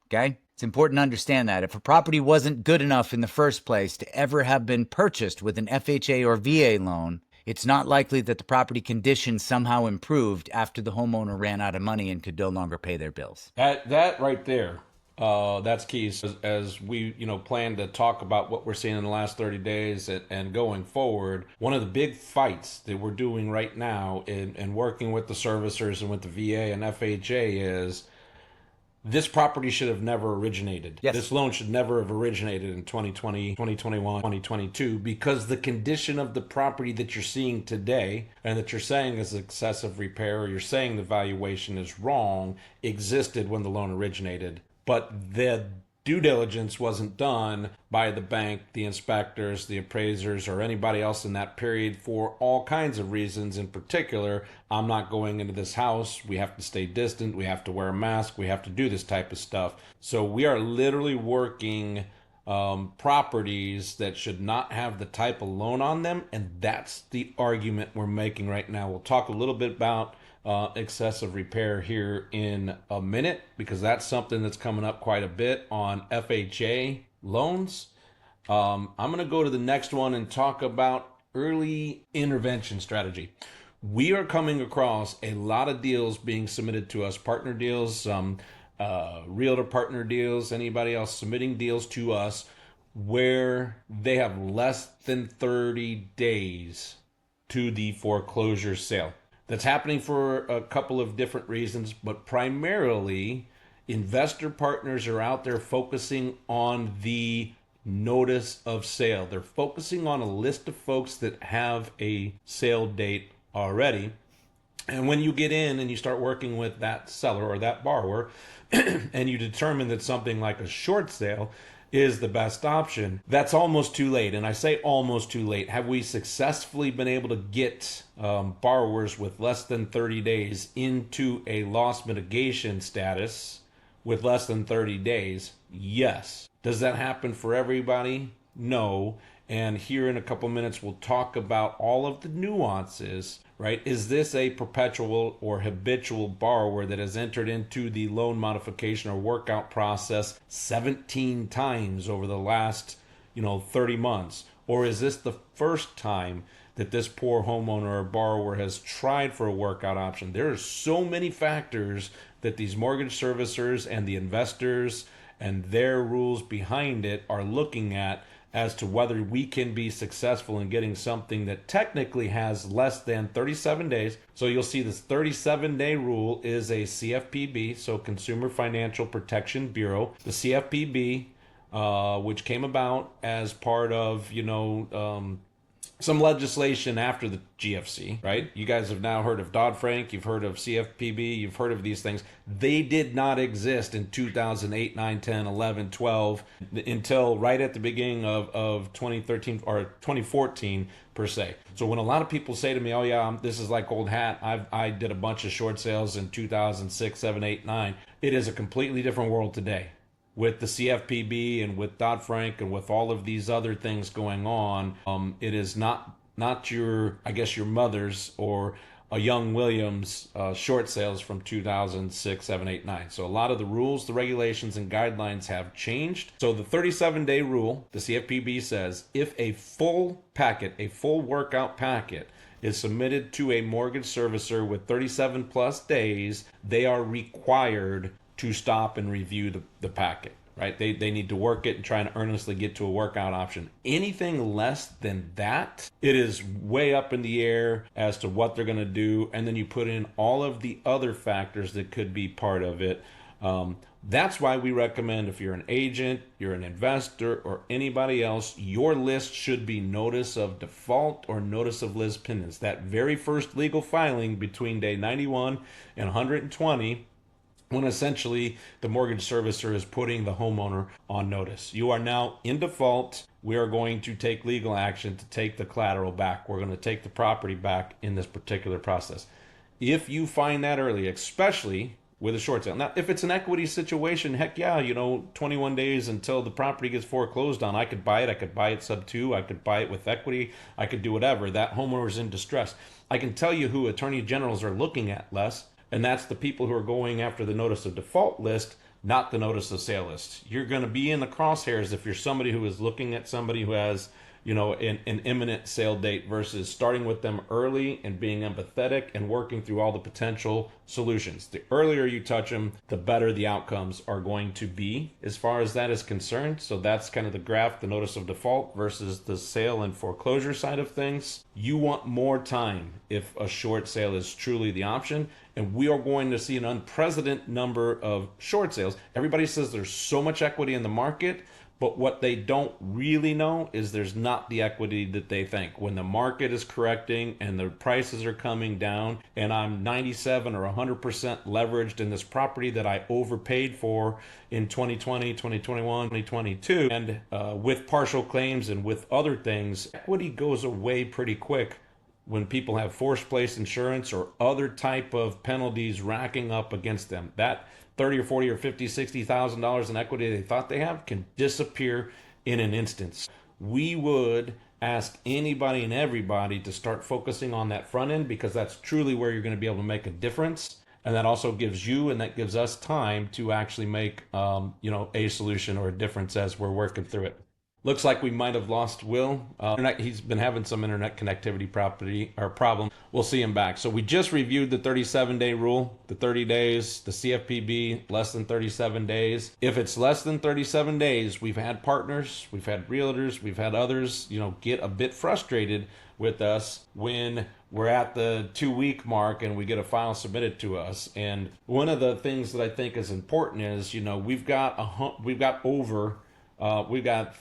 Okay? It's important to understand that. If a property wasn't good enough in the first place to ever have been purchased with an FHA or VA loan, it's not likely that the property condition somehow improved after the homeowner ran out of money and could no longer pay their bills. That right there That's key. So as we, plan to talk about what we're seeing in the last 30 days and going forward, one of the big fights that we're doing right now in working with the servicers and with the VA and FHA is this property should have never originated. Yes. This loan should never have originated in 2020, 2021, 2022 because the condition of the property that you're seeing today and that you're saying is excessive repair or you're saying the valuation is wrong existed when the loan originated. But the due diligence wasn't done by the bank, the inspectors, the appraisers, or anybody else in that period for all kinds of reasons. In particular, I'm not going into this house. We have to stay distant. We have to wear a mask. We have to do this type of stuff. So we are literally working properties that should not have the type of loan on them. And that's the argument we're making right now. We'll talk a little bit about excessive repair here in a minute because that's something that's coming up quite a bit on FHA loans. I'm going to go to the next one and talk about early intervention strategy. We are coming across a lot of deals being submitted to us, partner deals, realtor partner deals, anybody else submitting deals to us where they have less than 30 days to the foreclosure sale. That's happening for a couple of different reasons, but primarily investor partners are out there focusing on the notice of sale. They're focusing on a list of folks that have a sale date already. And when you get in and you start working with that seller or that borrower and you determine that something like a short sale is the best option, that's almost too late. And I say almost too late. Have we successfully been able to get borrowers with less than 30 days into a loss mitigation status with less than 30 days? Yes. Does that happen for everybody? No. And here in a couple minutes, we'll talk about all of the nuances, right? Is this a perpetual or habitual borrower that has entered into the loan modification or workout process 17 times over the last, 30 months? Or is this the first time that this poor homeowner or borrower has tried for a workout option? There are so many factors that these mortgage servicers and the investors and their rules behind it are looking at as to whether we can be successful in getting something that technically has less than 37 days. So you'll see this 37-day rule is a CFPB, so Consumer Financial Protection Bureau. The CFPB, which came about as part of, some legislation after the GFC, right? You guys have now heard of Dodd-Frank, you've heard of CFPB, you've heard of these things. They did not exist in 2008, 9, 10, 11, 12 until right at the beginning of 2013 or 2014 per se. So when a lot of people say to me, oh yeah, this is like old hat, I did a bunch of short sales in 2006, 7, 8, 9. It is a completely different world today. With the CFPB and with Dodd-Frank and with all of these other things going on, it is not your mother's or a Young Williams short sales from 2006, 7, 8, 9. So a lot of the rules, the regulations, and guidelines have changed. So the 37-day rule, the CFPB says, if a full workout packet is submitted to a mortgage servicer with 37 plus days, they are required to stop and review the packet, right? They need to work it and try and earnestly get to a workout option. Anything less than that, it is way up in the air as to what they're going to do. And then you put in all of the other factors that could be part of it. That's why we recommend if you're an agent, you're an investor, or anybody else, your list should be notice of default or notice of lis pendens. That very first legal filing between day 91 and 120, when essentially the mortgage servicer is putting the homeowner on notice. You are now in default. We are going to take legal action to take the collateral back. We're going to take the property back in this particular process. If you find that early, especially with a short sale. Now, if it's an equity situation, heck yeah, 21 days until the property gets foreclosed on. I could buy it. I could buy it sub 2. I could buy it with equity. I could do whatever. That homeowner is in distress. I can tell you who attorney generals are looking at, Les. And that's the people who are going after the notice of default list, not the notice of sale list. You're going to be in the crosshairs if you're somebody who is looking at somebody who has an imminent sale date versus starting with them early and being empathetic and working through all the potential solutions. The earlier you touch them, the better the outcomes are going to be as far as that is concerned. So that's kind of the graph, the notice of default versus the sale and foreclosure side of things. You want more time if a short sale is truly the option. And we are going to see an unprecedented number of short sales. Everybody says there's so much equity in the market, but what they don't really know is there's not the equity that they think. When the market is correcting and the prices are coming down, and I'm 97 or 100% leveraged in this property that I overpaid for in 2020, 2021, 2022, and with partial claims and with other things, equity goes away pretty quick when people have forced place insurance or other type of penalties racking up against them. That 30 or 40 or 50, $60,000 in equity they thought they have can disappear in an instance. We would ask anybody and everybody to start focusing on that front end, because that's truly where you're going to be able to make a difference. And that also gives you and that gives us time to actually make a solution or a difference as we're working through it. Looks like we might have lost Will. He's been having some internet connectivity problem. We'll see him back. So we just reviewed the 37-day rule, the 30 days, the CFPB, less than 37 days. If it's less than 37 days, we've had partners, we've had realtors, we've had others, get a bit frustrated with us when we're at the 2-week mark and we get a file submitted to us. And one of the things that I think is important is, we've got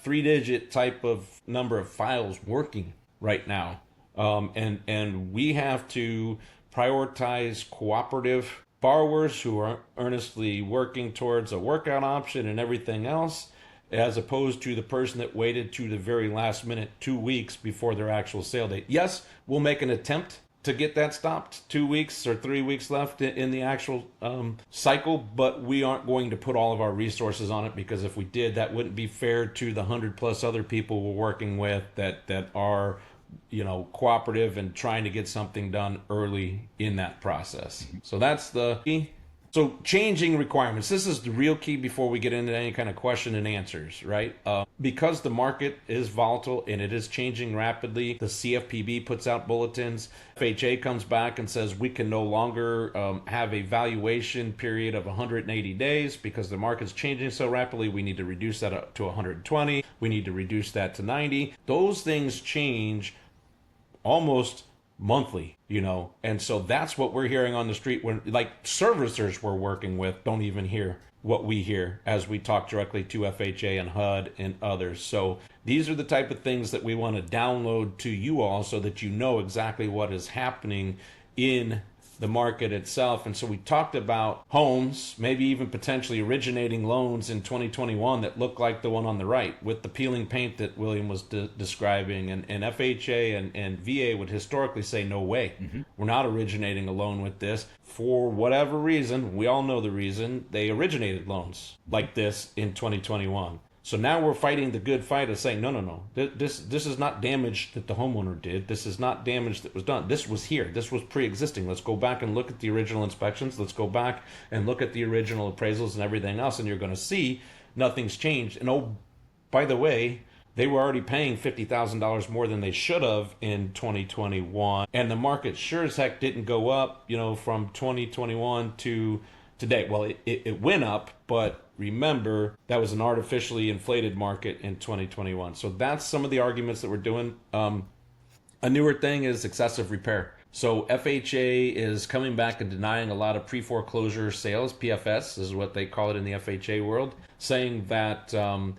3-digit type of number of files working right now. And we have to prioritize cooperative borrowers who are earnestly working towards a workout option and everything else, as opposed to the person that waited to the very last minute, 2 weeks before their actual sale date. Yes, we'll make an attempt to get that stopped, 2 weeks or 3 weeks left in the actual cycle, but we aren't going to put all of our resources on it, because if we did, that wouldn't be fair to the 100+ other people we're working with that are cooperative and trying to get something done early in that process. So that's the key. So changing requirements. This is the real key before we get into any kind of question and answers, right? Because the market is volatile and it is changing rapidly, the CFPB puts out bulletins. FHA comes back and says we can no longer have a valuation period of 180 days because the market's changing so rapidly. We need to reduce that up to 120. We need to reduce that to 90. Those things change almost monthly, and so that's what we're hearing on the street when, like, servicers we're working with don't even hear what we hear as we talk directly to FHA and HUD and others. So these are the type of things that we want to download to you all so that you know exactly what is happening in the market itself. And so we talked about homes, maybe even potentially originating loans in 2021 that look like the one on the right with the peeling paint that William was describing. And FHA and VA would historically say, no way, we're not originating a loan with this. For whatever reason, we all know the reason, they originated loans like this in 2021. So now we're fighting the good fight of saying, no. This is not damage that the homeowner did. This is not damage that was done. This was here. This was pre-existing. Let's go back and look at the original inspections. Let's go back and look at the original appraisals and everything else, and you're going to see nothing's changed. And oh, by the way, they were already paying $50,000 more than they should have in 2021. And the market sure as heck didn't go up, from 2021 to today. Well, it went up, but remember, that was an artificially inflated market in 2021. So that's some of the arguments that we're doing. A newer thing is excessive repair. So FHA is coming back and denying a lot of pre-foreclosure sales. PFS is what they call it in the FHA world, saying that the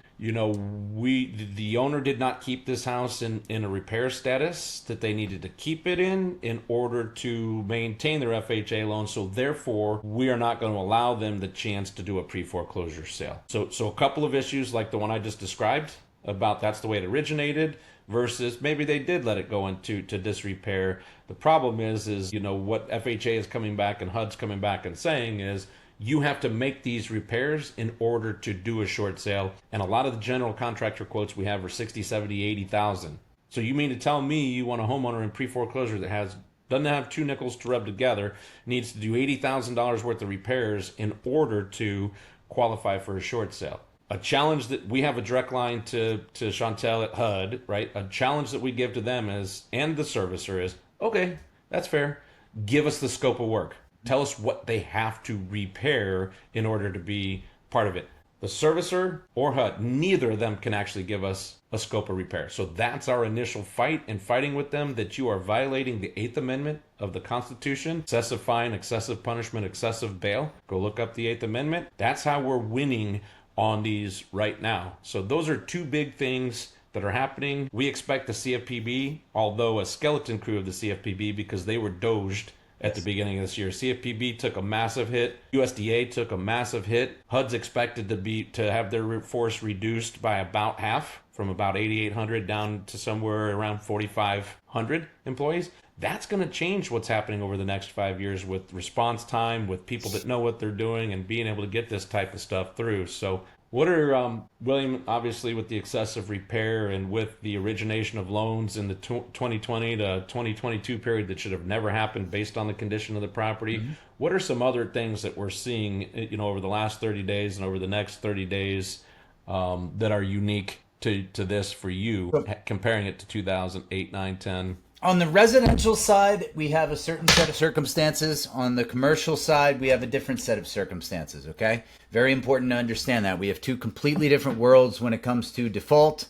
owner did not keep this house in a repair status that they needed to keep it in order to maintain their FHA loan. So therefore, we are not going to allow them the chance to do a pre-foreclosure sale. So a couple of issues like the one I just described about that's the way it originated versus maybe they did let it go into disrepair. The problem is what FHA is coming back and HUD's coming back and saying is you have to make these repairs in order to do a short sale. And a lot of the general contractor quotes we have are 60, 70, 80,000. So you mean to tell me you want a homeowner in pre-foreclosure that doesn't have two nickels to rub together, needs to do $80,000 worth of repairs in order to qualify for a short sale? A challenge that we have a direct line to Chantel at HUD, right? A challenge that we give to them is, and the servicer is, okay, that's fair. Give us the scope of work. Tell us what they have to repair in order to be part of it. The servicer or HUD, neither of them can actually give us a scope of repair. So that's our initial fight, and fighting with them that you are violating the 8th Amendment of the Constitution. Excessive fine, excessive punishment, excessive bail. Go look up the 8th Amendment. That's how we're winning on these right now. So those are two big things that are happening. We expect the CFPB, although a skeleton crew of the CFPB, because they were doged at the beginning of this year. CFPB took a massive hit. USDA took a massive hit. HUD's expected to have their force reduced by about half, from about 8,800 down to somewhere around 4,500 employees. That's going to change what's happening over the next 5 years with response time, with people that know what they're doing and being able to get this type of stuff through. So what are, William, obviously with the excessive repair and with the origination of loans in the 2020 to 2022 period that should have never happened based on the condition of the property, what are some other things that we're seeing, over the last 30 days and over the next 30 days that are unique to this for you, comparing it to 2008, 9, 10? On the residential side, we have a certain set of circumstances. On the commercial side, we have a different set of circumstances, okay? Very important to understand that. We have two completely different worlds when it comes to default.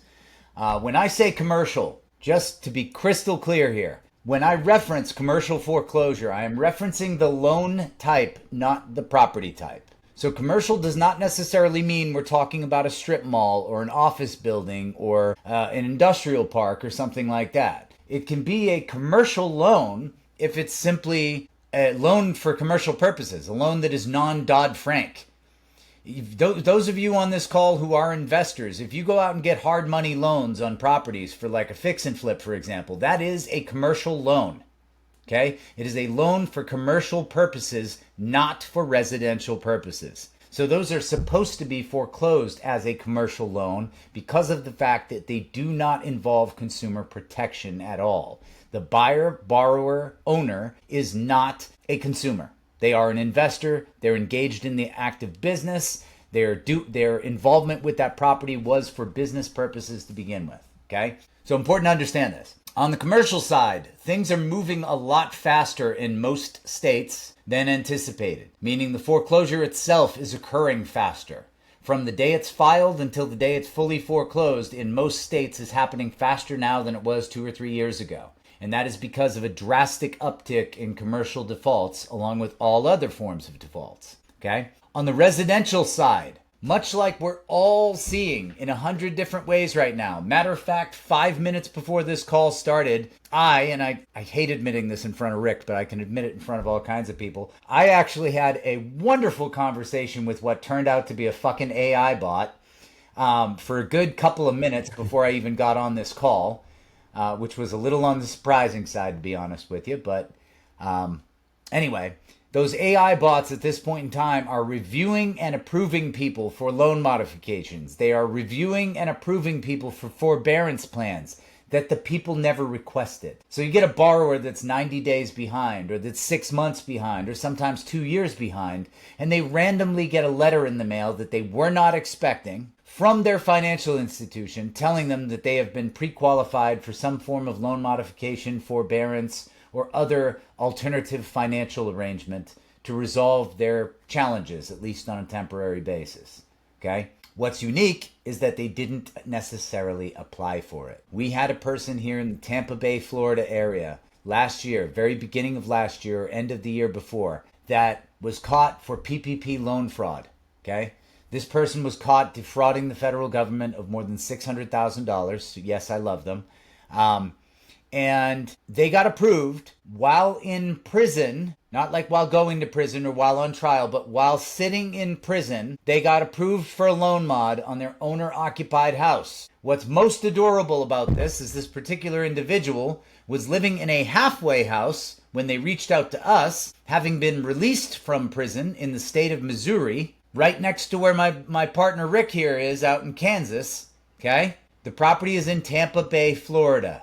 When I say commercial, just to be crystal clear here, when I reference commercial foreclosure, I am referencing the loan type, not the property type. So commercial does not necessarily mean we're talking about a strip mall or an office building or an industrial park or something like that. It can be a commercial loan if it's simply a loan for commercial purposes, a loan that is non-Dodd-Frank. Those of you on this call who are investors, if you go out and get hard money loans on properties for like a fix and flip, for example, that is a commercial loan. Okay? It is a loan for commercial purposes, not for residential purposes. So those are supposed to be foreclosed as a commercial loan because of the fact that they do not involve consumer protection at all. The buyer, borrower, owner is not a consumer. They are an investor. They're engaged in the active business. Their involvement with that property was for business purposes to begin with. Okay? So important to understand this. On the commercial side, things are moving a lot faster in most states than anticipated, meaning the foreclosure itself is occurring faster. From the day it's filed until the day it's fully foreclosed in most states is happening faster now than it was 2 or 3 years ago. And that is because of a drastic uptick in commercial defaults along with all other forms of defaults. Okay? On the residential side, much like we're all seeing in 100 different ways right now. Matter of fact, 5 minutes before this call started, I hate admitting this in front of Rick, but I can admit it in front of all kinds of people. I actually had a wonderful conversation with what turned out to be a fucking AI bot for a good couple of minutes before I even got on this call, which was a little on the surprising side, to be honest with you. But anyway, those AI bots at this point in time are reviewing and approving people for loan modifications. They are reviewing and approving people for forbearance plans that the people never requested. So you get a borrower that's 90 days behind, or that's 6 months behind, or sometimes 2 years behind, and they randomly get a letter in the mail that they were not expecting from their financial institution telling them that they have been pre-qualified for some form of loan modification, forbearance, or other alternative financial arrangement to resolve their challenges, at least on a temporary basis. Okay? What's unique is that they didn't necessarily apply for it. We had a person here in the Tampa Bay, Florida area last year, very beginning of last year, end of the year before, that was caught for PPP loan fraud. Okay? This person was caught defrauding the federal government of more than $600,000. Yes, I love them. And they got approved while in prison, not like while going to prison or while on trial, but while sitting in prison, they got approved for a loan mod on their owner-occupied house. What's most adorable about this is this particular individual was living in a halfway house when they reached out to us, having been released from prison in the state of Missouri, right next to where my partner Rick here is out in Kansas, okay? The property is in Tampa Bay, Florida.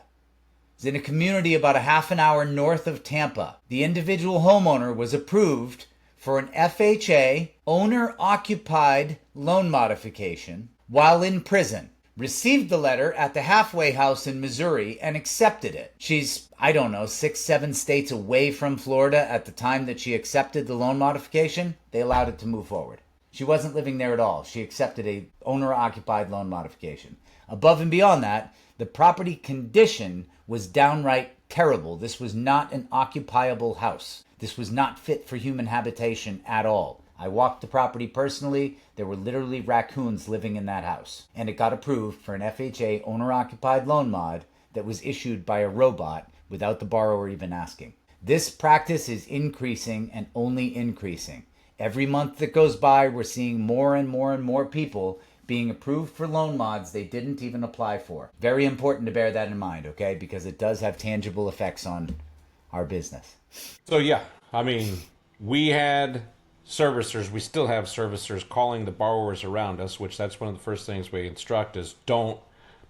It's in a community about a half an hour north of Tampa. The individual homeowner was approved for an FHA owner-occupied loan modification while in prison. Received the letter at the halfway house in Missouri and accepted it. She's, I don't know, 6, 7 states away from Florida at the time that she accepted the loan modification. They allowed it to move forward. She wasn't living there at all. She accepted a owner-occupied loan modification. Above and beyond that, the property condition was downright terrible. This was not an occupiable house. This was not fit for human habitation at all. I walked the property personally. There were literally raccoons living in that house. And it got approved for an FHA owner-occupied loan mod that was issued by a robot without the borrower even asking. This practice is increasing and only increasing. Every month that goes by, we're seeing more and more and more people being approved for loan mods they didn't even apply for. Very important to bear that in mind, okay? Because it does have tangible effects on our business. So yeah, I mean, we had servicers, we still have servicers calling the borrowers around us, which that's one of the first things we instruct is don't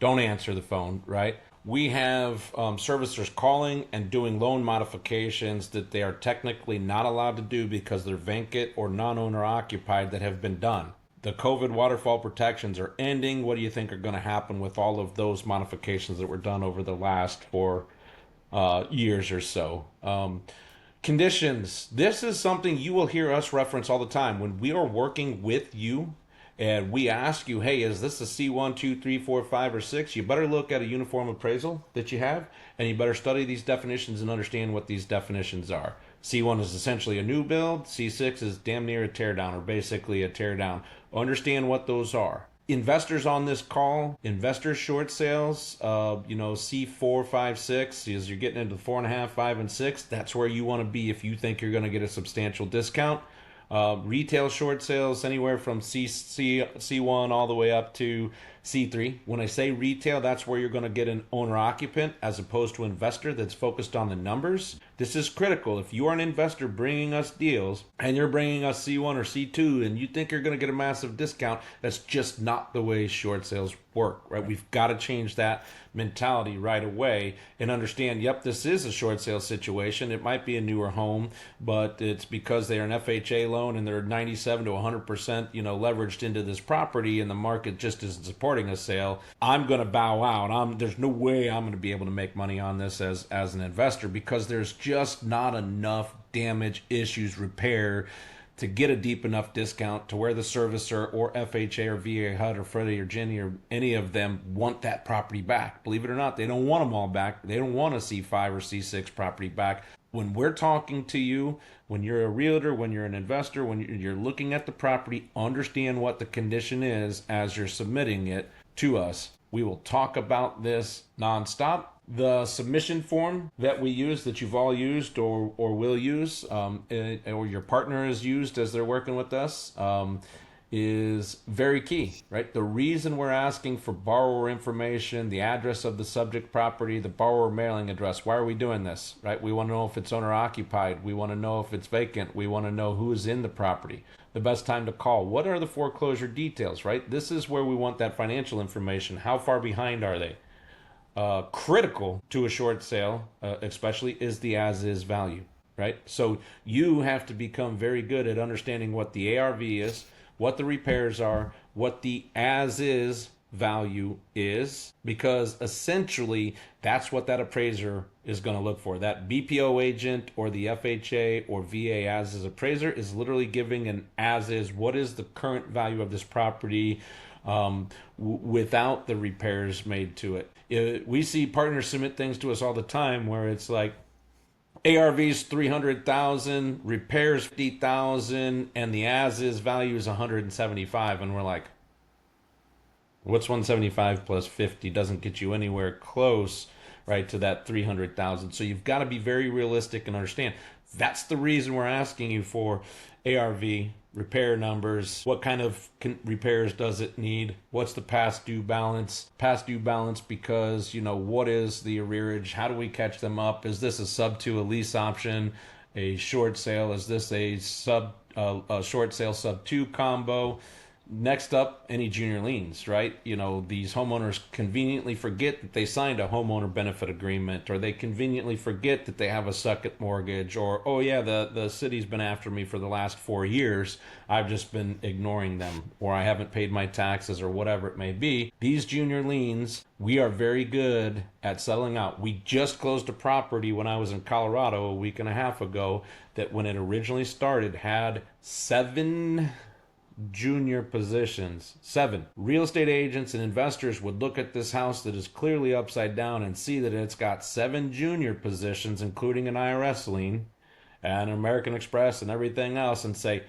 answer the phone, right? We have servicers calling and doing loan modifications that they are technically not allowed to do because they're vacant or non-owner occupied that have been done. The COVID waterfall protections are ending. What do you think are going to happen with all of those modifications that were done over the last 4 years or so? Conditions. This is something you will hear us reference all the time. When we are working with you and we ask you, hey, is this a C1, 2, 3, 4, 5, or 6? You better look at a uniform appraisal that you have, and you better study these definitions and understand what these definitions are. C1 is essentially a new build. C6 is damn near a teardown, or basically a teardown. Understand what those are. Investors on this call, investor short sales, C4, 5, 6, as you're getting into 4.5, 5, and 6, that's where you want to be if you think you're going to get a substantial discount. Retail short sales anywhere from C1 all the way up to C3. When I say retail, that's where you're going to get an owner occupant as opposed to an investor that's focused on the numbers. This is critical. If you are an investor bringing us deals and you're bringing us C1 or C2 and you think you're going to get a massive discount, that's just not the way short sales work, right? We've got to change that mentality right away and understand, yep, this is a short sale situation. It might be a newer home, but it's because they're an FHA loan and they're 97 to 100%, leveraged into this property and the market just isn't supporting a sale. I'm going to bow out. There's no way I'm going to be able to make money on this as an investor because there's just not enough damage, issues, repair to get a deep enough discount to where the servicer or FHA or VA HUD or Freddie or Ginnie or any of them want that property back. Believe it or not, they don't want them all back. They don't want a C5 or C6 property back. When we're talking to you, when you're a realtor, when you're an investor, when you're looking at the property, understand what the condition is as you're submitting it to us. We will talk about this nonstop. The submission form that we use, that you've all used or will use, or your partner has used as they're working with us, is very key, right? The reason we're asking for borrower information, the address of the subject property, the borrower mailing address, why are we doing this, right? We want to know if it's owner occupied. We want to know if it's vacant. We want to know who's in the property. The best time to call. What are the foreclosure details, right? This is where we want that financial information. How far behind are they? Critical to a short sale, especially, is the as-is value, right? So you have to become very good at understanding what the ARV is, what the repairs are, what the as-is value is, because essentially that's what that appraiser is going to look for. That BPO agent or the FHA or VA as-is appraiser is literally giving an as-is, what is the current value of this property without the repairs made to it. We see partners submit things to us all the time where it's like ARV's 300,000, repairs 50,000, and the as-is value is 175, and we're like, what's 175 plus 50? Doesn't get you anywhere close, right, to that 300,000. So you've got to be very realistic and understand. That's the reason we're asking you for ARV, repair numbers, what kind of repairs does it need, what's the past due balance because, what is the arrearage, how do we catch them up, is this a sub 2, a lease option, a short sale, is this a short sale sub 2 combo, Next up, any junior liens, right? These homeowners conveniently forget that they signed a homeowner benefit agreement, or they conveniently forget that they have a second mortgage, or, oh yeah, the city's been after me for the last 4 years. I've just been ignoring them, or I haven't paid my taxes, or whatever it may be. These junior liens, we are very good at settling out. We just closed a property when I was in Colorado a week and a half ago that, when it originally started, had 7 junior positions. 7. Real estate agents and investors would look at this house that is clearly upside down and see that it's got 7 junior positions, including an IRS lien and an American Express and everything else, and say,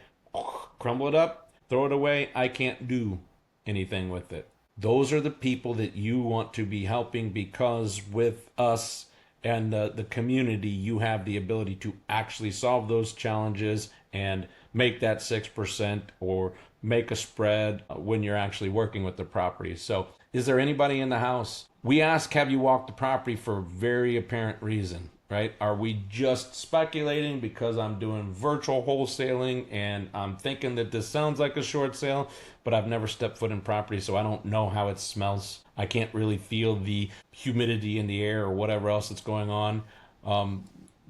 crumble it up, throw it away, I can't do anything with it. Those are the people that you want to be helping, because with us and the community, you have the ability to actually solve those challenges and make that 6% or make a spread when you're actually working with the property. So, is there anybody in the house? We ask, have you walked the property, for a very apparent reason, right? Are we just speculating because I'm doing virtual wholesaling and I'm thinking that this sounds like a short sale, but I've never stepped foot in property, so I don't know how it smells. I can't really feel the humidity in the air or whatever else that's going on,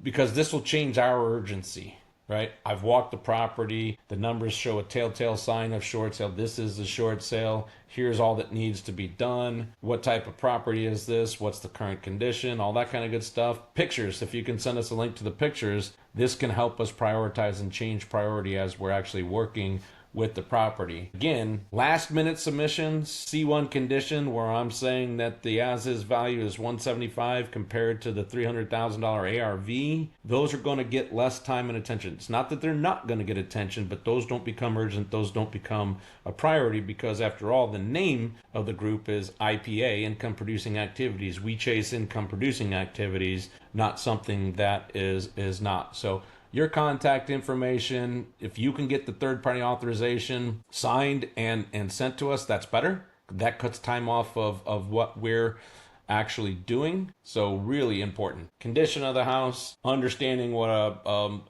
because this will change our urgency. Right? I've walked the property. The numbers show a telltale sign of short sale. This is the short sale. Here's all that needs to be done. What type of property is this? What's the current condition? All that kind of good stuff. Pictures. If you can send us a link to the pictures, this can help us prioritize and change priority as we're actually working with the property. Again, last minute submissions, C1 condition, where I'm saying that the as-is value is $175 compared to the $300,000 ARV, those are going to get less time and attention. It's not that they're not going to get attention, but those don't become urgent. Those don't become a priority, because after all, the name of the group is IPA, income producing activities. We chase income producing activities, not something that is not. So your contact information, if you can get the third-party authorization signed and sent to us, that's better. That cuts time off of what we're actually doing. So really important. Condition of the house, understanding what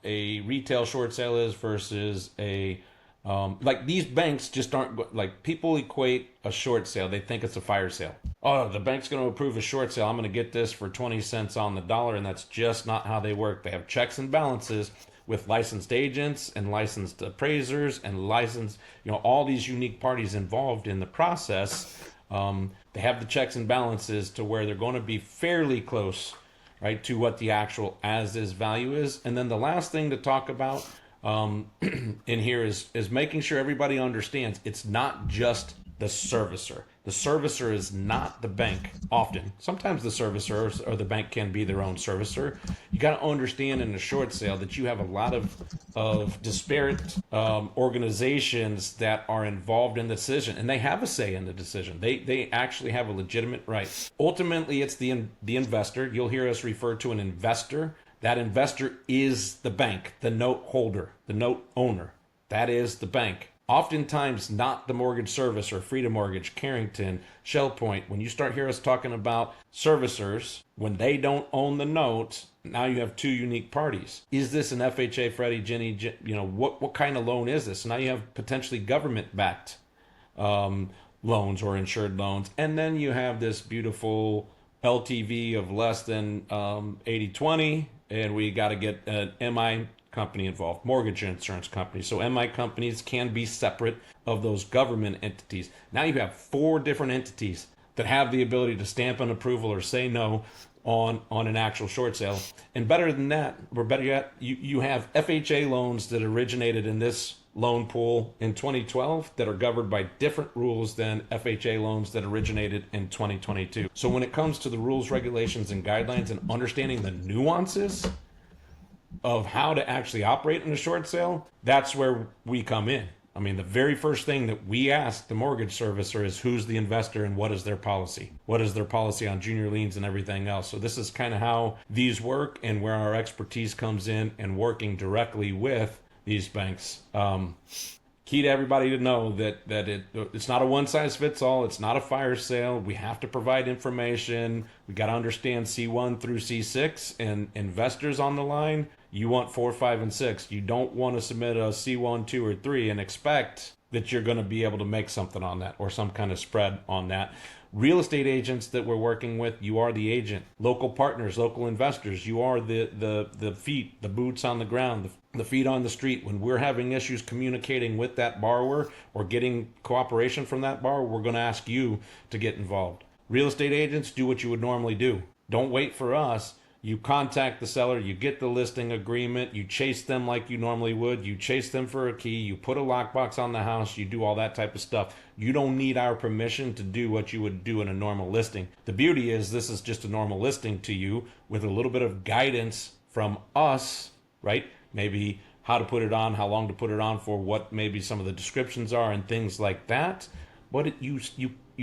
a retail short sale is versus a like these banks just aren't, like, people equate a short sale. They think it's a fire sale. Oh, the bank's going to approve a short sale. I'm going to get this for 20 cents on the dollar. And that's just not how they work. They have checks and balances with licensed agents and licensed appraisers and licensed, all these unique parties involved in the process. They have the checks and balances to where they're going to be fairly close, right, to what the actual as-is value is. And then the last thing to talk about in here is making sure everybody understands it's not just the servicer. The servicer is not the bank. Often, sometimes the servicer or the bank can be their own servicer. You got to understand in a short sale that you have a lot of disparate organizations that are involved in the decision, and they have a say in the decision. They actually have a legitimate right. Ultimately, it's the investor. You'll hear us refer to an investor. That investor is the bank, the note holder, the note owner. That is the bank. Oftentimes not the mortgage servicer, Freedom Mortgage, Carrington, ShellPoint. When you start hearing us talking about servicers, when they don't own the notes, now you have two unique parties. Is this an FHA, Freddie, Ginnie, what kind of loan is this? Now you have potentially government-backed loans or insured loans. And then you have this beautiful LTV of less than 80-20, and we got to get an MI company involved, mortgage insurance company. So MI companies can be separate of those government entities. Now you have 4 different entities that have the ability to stamp an approval or say no on an actual short sale. And better than that, or better yet, you have FHA loans that originated in this loan pool in 2012 that are governed by different rules than FHA loans that originated in 2022. So when it comes to the rules, regulations, and guidelines and understanding the nuances of how to actually operate in a short sale, that's where we come in. I mean, the very first thing that we ask the mortgage servicer is who's the investor and what is their policy? What is their policy on junior liens and everything else? So this is kind of how these work and where our expertise comes in and working directly with these banks. Key to everybody to know that it's not a one-size-fits-all. It's not a fire sale. We have to provide information. We got to understand C1 through C6 and investors on the line. You want 4, 5, and 6. You don't want to submit a C1, 2, or 3 and expect that you're going to be able to make something on that or some kind of spread on that. Real estate agents that we're working with, you are the agent. Local partners, local investors, you are the feet, the boots on the ground, the feet on the street. When we're having issues communicating with that borrower or getting cooperation from that borrower, we're going to ask you to get involved. Real estate agents, do what you would normally do. Don't wait for us. You contact the seller, you get the listing agreement, you chase them like you normally would, you chase them for a key, you put a lockbox on the house, you do all that type of stuff. You don't need our permission to do what you would do in a normal listing. The beauty is this is just a normal listing to you with a little bit of guidance from us, right? Maybe how to put it on, how long to put it on for, what maybe some of the descriptions are and things like that. But you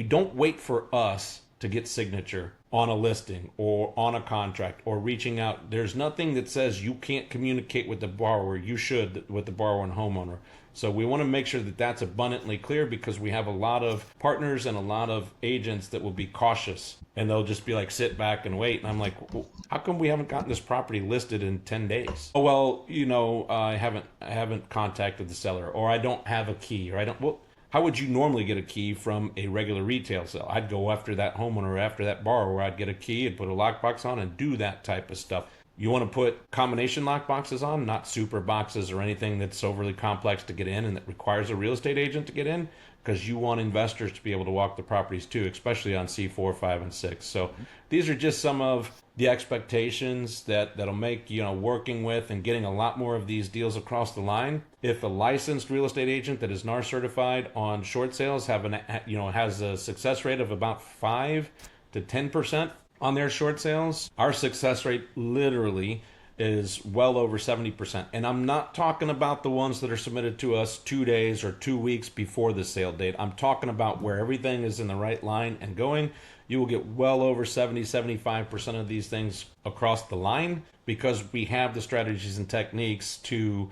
don't wait for us to get signature on a listing or on a contract or reaching out. There's nothing that says you can't communicate with the borrower. You should with the borrower and homeowner. So we want to make sure that that's abundantly clear because we have a lot of partners and a lot of agents that will be cautious and they'll just be like, sit back and wait. And I'm like, well, how come we haven't gotten this property listed in 10 days? Oh, well, I haven't contacted the seller, or I don't have a key, or I don't, well, how would you normally get a key from a regular retail sale? I'd go after that homeowner, after that borrower. I'd get a key and put a lockbox on and do that type of stuff. You want to put combination lockboxes on, not super boxes or anything that's overly complex to get in and that requires a real estate agent to get in, because you want investors to be able to walk the properties too, especially on C4, 5, and 6. So these are just some of the expectations that'll make, working with and getting a lot more of these deals across the line. If a licensed real estate agent that is NAR certified on short sales has a success rate of about 5 to 10% on their short sales, our success rate literally is well over 70%. And I'm not talking about the ones that are submitted to us 2 days or 2 weeks before the sale date. I'm talking about where everything is in the right line and going. You will get well over 75% of these things across the line because we have the strategies and techniques to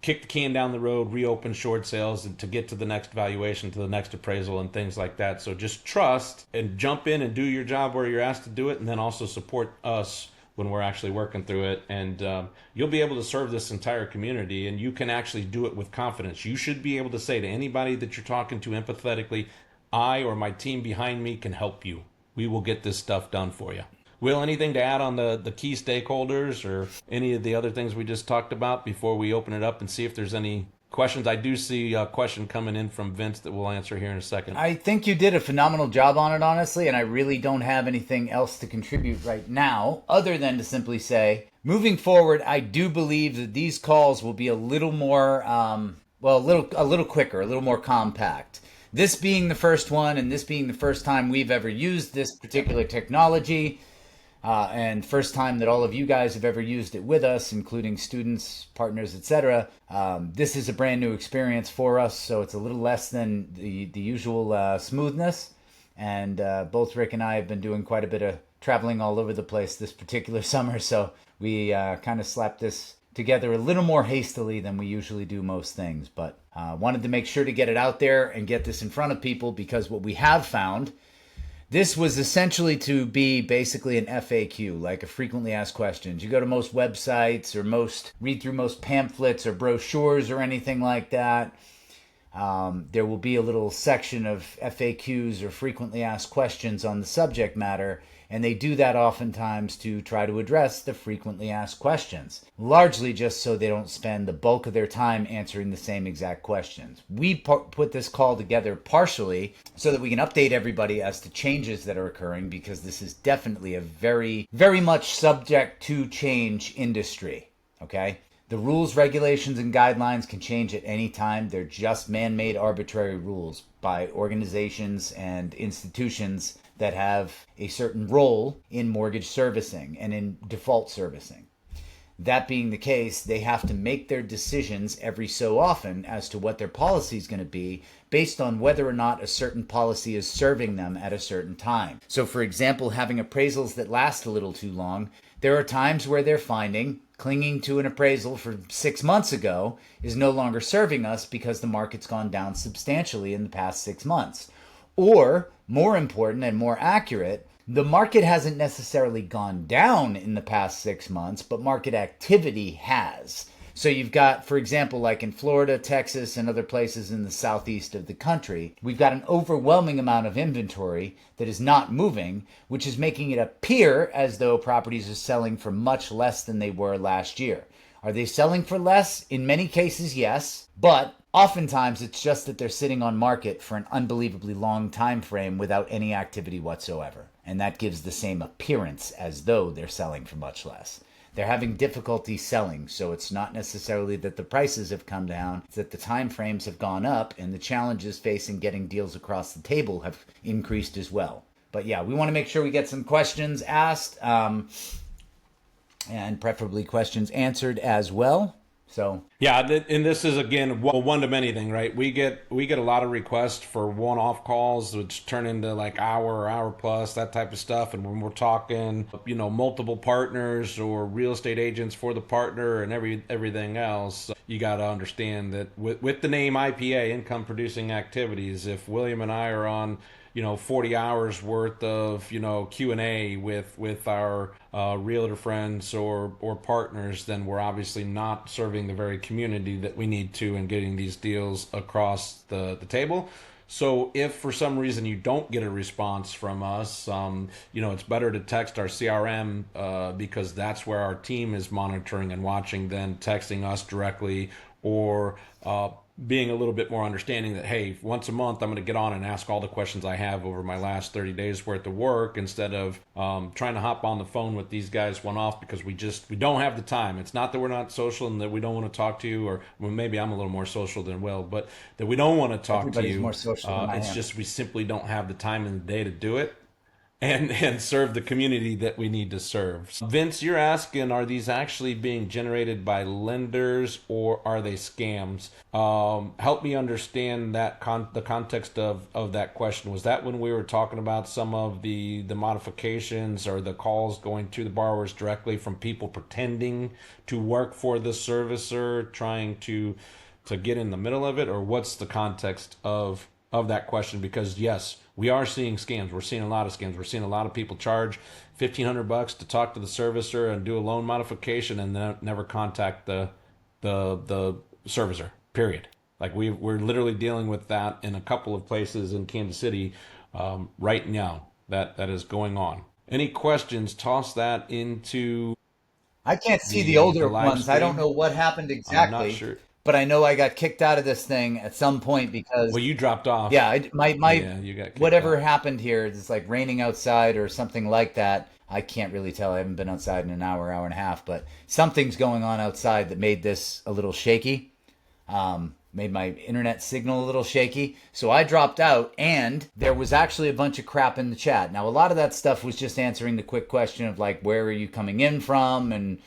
kick the can down the road, reopen short sales, and to get to the next valuation, to the next appraisal, and things like that. So just trust and jump in and do your job where you're asked to do it, and then also support us when we're actually working through it. And you'll be able to serve this entire community, and you can actually do it with confidence. You should be able to say to anybody that you're talking to empathetically, I or my team behind me can help you. We will get this stuff done for you. Will, anything to add on the key stakeholders or any of the other things we just talked about before we open it up and see if there's any questions? I do see a question coming in from Vince that we'll answer here in a second. I think you did a phenomenal job on it, honestly, and I really don't have anything else to contribute right now other than to simply say, moving forward, I do believe that these calls will be a little more, a little quicker, a little more compact. This being the first one and this being the first time we've ever used this particular technology, and first time that all of you guys have ever used it with us, including students, partners, etc. This is a brand new experience for us, so it's a little less than the usual smoothness. And both Rick and I have been doing quite a bit of traveling all over the place this particular summer, so we kind of slapped this together a little more hastily than we usually do most things. But wanted to make sure to get it out there and get this in front of people, because what we have found, this was essentially to be basically an FAQ, like a frequently asked questions. You go to most websites or read through most pamphlets or brochures or anything like that. There will be a little section of FAQs or frequently asked questions on the subject matter, and they do that oftentimes to try to address the frequently asked questions, largely just so they don't spend the bulk of their time answering the same exact questions. We put this call together partially so that we can update everybody as to changes that are occurring, because this is definitely a very, very much subject to change industry, okay? The rules, regulations, and guidelines can change at any time. They're just man-made arbitrary rules by organizations and institutions that have a certain role in mortgage servicing and in default servicing. That being the case, they have to make their decisions every so often as to what their policy is going to be based on whether or not a certain policy is serving them at a certain time. So for example, having appraisals that last a little too long, there are times where they're finding clinging to an appraisal for 6 months ago is no longer serving us because the market's gone down substantially in the past 6 months. Or, more important and more accurate, the market hasn't necessarily gone down in the past 6 months, but market activity has. So you've got, for example, like in Florida, Texas, and other places in the southeast of the country, we've got an overwhelming amount of inventory that is not moving, which is making it appear as though properties are selling for much less than they were last year. Are they selling for less? In many cases, yes, but oftentimes it's just that they're sitting on market for an unbelievably long time frame without any activity whatsoever. And that gives the same appearance as though they're selling for much less. They're having difficulty selling, so it's not necessarily that the prices have come down, it's that the time frames have gone up and the challenges facing getting deals across the table have increased as well. But yeah, we want to make sure we get some questions asked, and preferably questions answered as well. So yeah, and this is again a one to many thing, right? We get a lot of requests for one-off calls, which turn into like hour plus, that type of stuff. And when we're talking, multiple partners or real estate agents for the partner and everything else, you got to understand that with the name IPA, income producing activities, if William and I are on 40 hours worth of Q&A with our realtor friends or partners, then we're obviously not serving the very community that we need to in getting these deals across the table. So if for some reason you don't get a response from us, it's better to text our CRM because that's where our team is monitoring and watching than texting us directly or being a little bit more understanding that, hey, once a month I'm going to get on and ask all the questions I have over my last 30 days worth of work instead of trying to hop on the phone with these guys one off because we don't have the time. It's not that we're not social and that we don't want to talk to you, or well, maybe I'm a little more social than Will, but that we don't want to talk everybody's to you. more social than I It's am. just we simply don't have the time in the day to do it and serve the community that we need to serve. Vince, you're asking, are these actually being generated by lenders or are they scams? Help me understand that the context of that question. Was that when we were talking about some of the modifications or the calls going to the borrowers directly from people pretending to work for the servicer, trying to get in the middle of it, or what's the context of that question? Because yes, we are seeing scams. We're seeing a lot of scams. We're seeing a lot of people charge $1,500 to talk to the servicer and do a loan modification and then never contact the servicer. Period. Like we're literally dealing with that in a couple of places in Kansas City right now. That is going on. Any questions? Toss that into I can't see the the older live ones. I don't stream. know what happened I'm not exactly, sure. but I know I got kicked out of this thing at some point Well, because you dropped off. yeah, my Yeah, you got kicked whatever out. happened here, it's like raining outside or something like that. I can't really tell. I haven't been outside in an hour and a half, but something's going on outside that made this a little shaky. Made my internet signal a little shaky. So I dropped out, and there was actually a bunch of crap in the chat. Now, a lot of that stuff was just answering the quick question of like, where are you coming in from? And,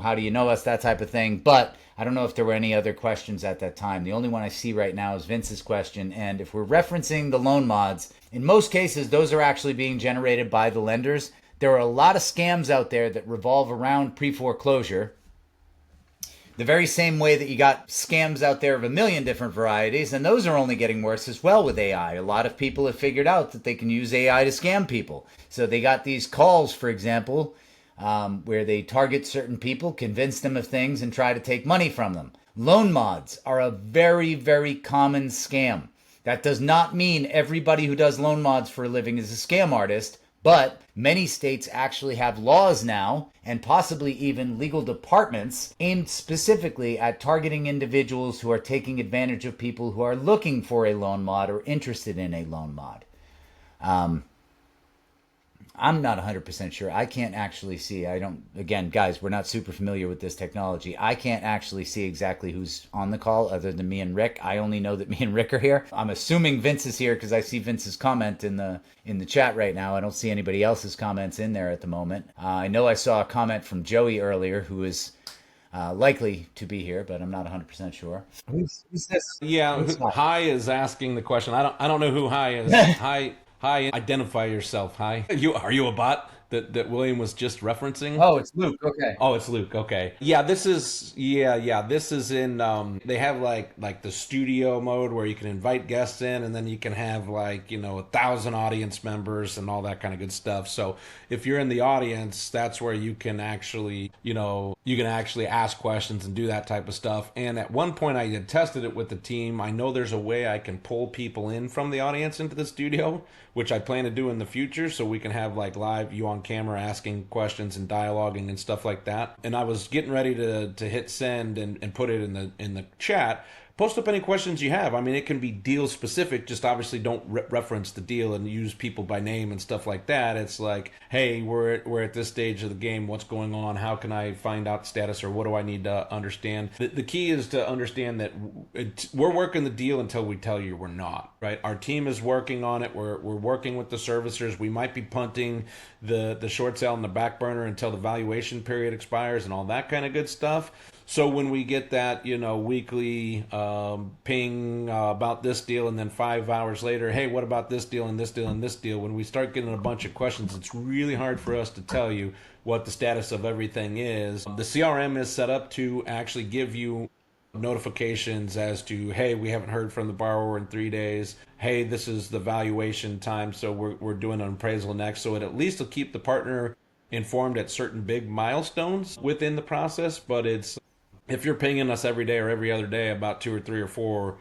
how do you know us? That type of thing. But I don't know if there were any other questions at that time. The only one I see right now is Vince's question. And if we're referencing the loan mods, in most cases, those are actually being generated by the lenders. There are a lot of scams out there that revolve around pre-foreclosure, the very same way that you got scams out there of a million different varieties, and those are only getting worse as well with AI. A lot of people have figured out that they can use AI to scam people. So they got these calls, for example, where they target certain people, convince them of things, and try to take money from them. Loan mods are a very, very common scam. That does not mean everybody who does loan mods for a living is a scam artist, but many states actually have laws now, and possibly even legal departments, aimed specifically at targeting individuals who are taking advantage of people who are looking for a loan mod or interested in a loan mod. I'm not 100% sure. I can't actually see. Again, guys, we're not super familiar with this technology. I can't actually see exactly who's on the call other than me and Rick. I only know that me and Rick are here. I'm assuming Vince is here because I see Vince's comment in the chat right now. I don't see anybody else's comments in there at the moment. I know I saw a comment from Joey earlier who is likely to be here, but I'm not 100% sure. Who's this? Yeah, Who's that? Hi is asking the question. I don't know who Hi is. Hi, identify yourself. Hi. Are you a bot? that William was just referencing? Oh, it's Luke. Okay. Oh, it's Luke. Okay. Yeah, this is yeah. This is in they have like the studio mode where you can invite guests in, and then you can have like, 1,000 audience members and all that kind of good stuff. So if you're in the audience, that's where you can actually, you can actually ask questions and do that type of stuff. And at one point I had tested it with the team. I know there's a way I can pull people in from the audience into the studio, which I plan to do in the future, so we can have like live you on camera asking questions and dialoguing and stuff like that. And I was getting ready to hit send and put it in the chat. Post up any questions you have. I mean, it can be deal specific. Just obviously don't reference the deal and use people by name and stuff like that. It's like, hey, we're at this stage of the game. What's going on? How can I find out status, or what do I need to understand? The key is to understand that we're working the deal until we tell you we're not. Right? Our team is working on it. We're working with the servicers. We might be punting the short sale in the back burner until the valuation period expires and all that kind of good stuff. So when we get that, weekly ping about this deal, and then 5 hours later, hey, what about this deal and this deal and this deal? When we start getting a bunch of questions, it's really hard for us to tell you what the status of everything is. The CRM is set up to actually give you notifications as to, hey, we haven't heard from the borrower in 3 days. Hey, this is the valuation time, so we're doing an appraisal next. So it at least will keep the partner informed at certain big milestones within the process. But if you're pinging us every day or every other day about 2 or 3 or 4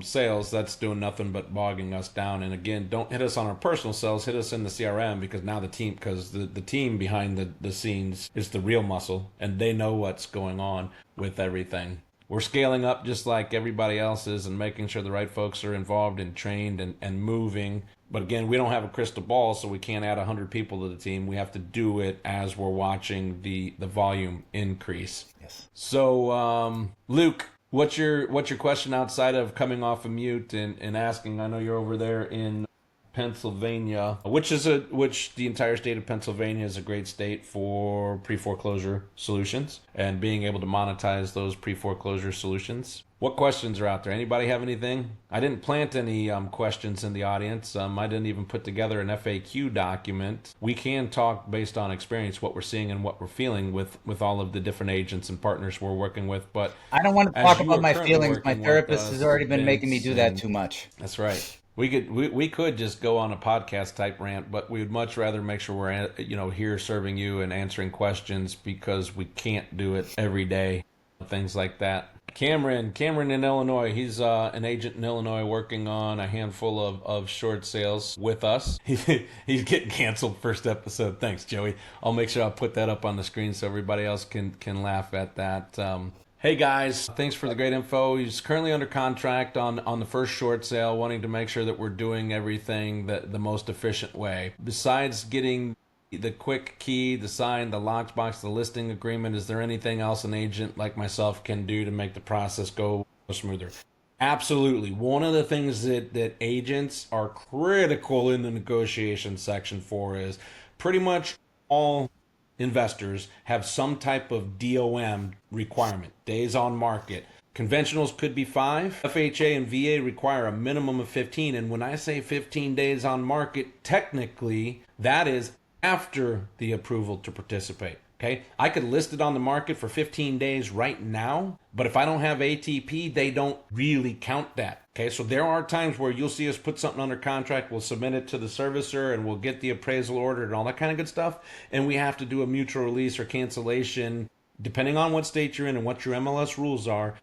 sales, that's doing nothing but bogging us down. And again, don't hit us on our personal sales, hit us in the CRM, because now the team behind the scenes is the real muscle, and they know what's going on with everything. We're scaling up just like everybody else is, and making sure the right folks are involved and trained and moving. But again, we don't have a crystal ball, so we can't add 100 people to the team. We have to do it as we're watching the volume increase. Yes. So, Luke, what's your question outside of coming off of mute and asking? I know you're over there in Pennsylvania, which the entire state of Pennsylvania is a great state for pre-foreclosure solutions and being able to monetize those pre-foreclosure solutions. What questions are out there? Anybody have anything? I didn't plant any questions in the audience. I didn't even put together an FAQ document. We can talk based on experience, what we're seeing and what we're feeling with all of the different agents and partners we're working with. But I don't want to talk about my feelings. My therapist has already been making me do that too much. That's right. We could just go on a podcast type rant, but we would much rather make sure we're here serving you and answering questions, because we can't do it every day. Things like that. Cameron in Illinois. He's an agent in Illinois working on a handful of short sales with us. He's getting canceled first episode. Thanks, Joey. I'll make sure I'll put that up on the screen so everybody else can laugh at that. Hey guys, thanks for the great info. He's currently under contract on the first short sale, wanting to make sure that we're doing everything the most efficient way. Besides getting the quick key, the sign, the lockbox, the listing agreement, is there anything else an agent like myself can do to make the process go smoother? Absolutely. One of the things that agents are critical in the negotiation section for is pretty much all investors have some type of DOM requirement, days on market. Conventionals could be 5. FHA and VA require a minimum of 15. And when I say 15 days on market, technically that is after the approval to participate. Okay, I could list it on the market for 15 days right now, but if I don't have ATP, they don't really count that. Okay, so there are times where you'll see us put something under contract, we'll submit it to the servicer, and we'll get the appraisal ordered and all that kind of good stuff, and we have to do a mutual release or cancellation, depending on what state you're in and what your MLS rules are,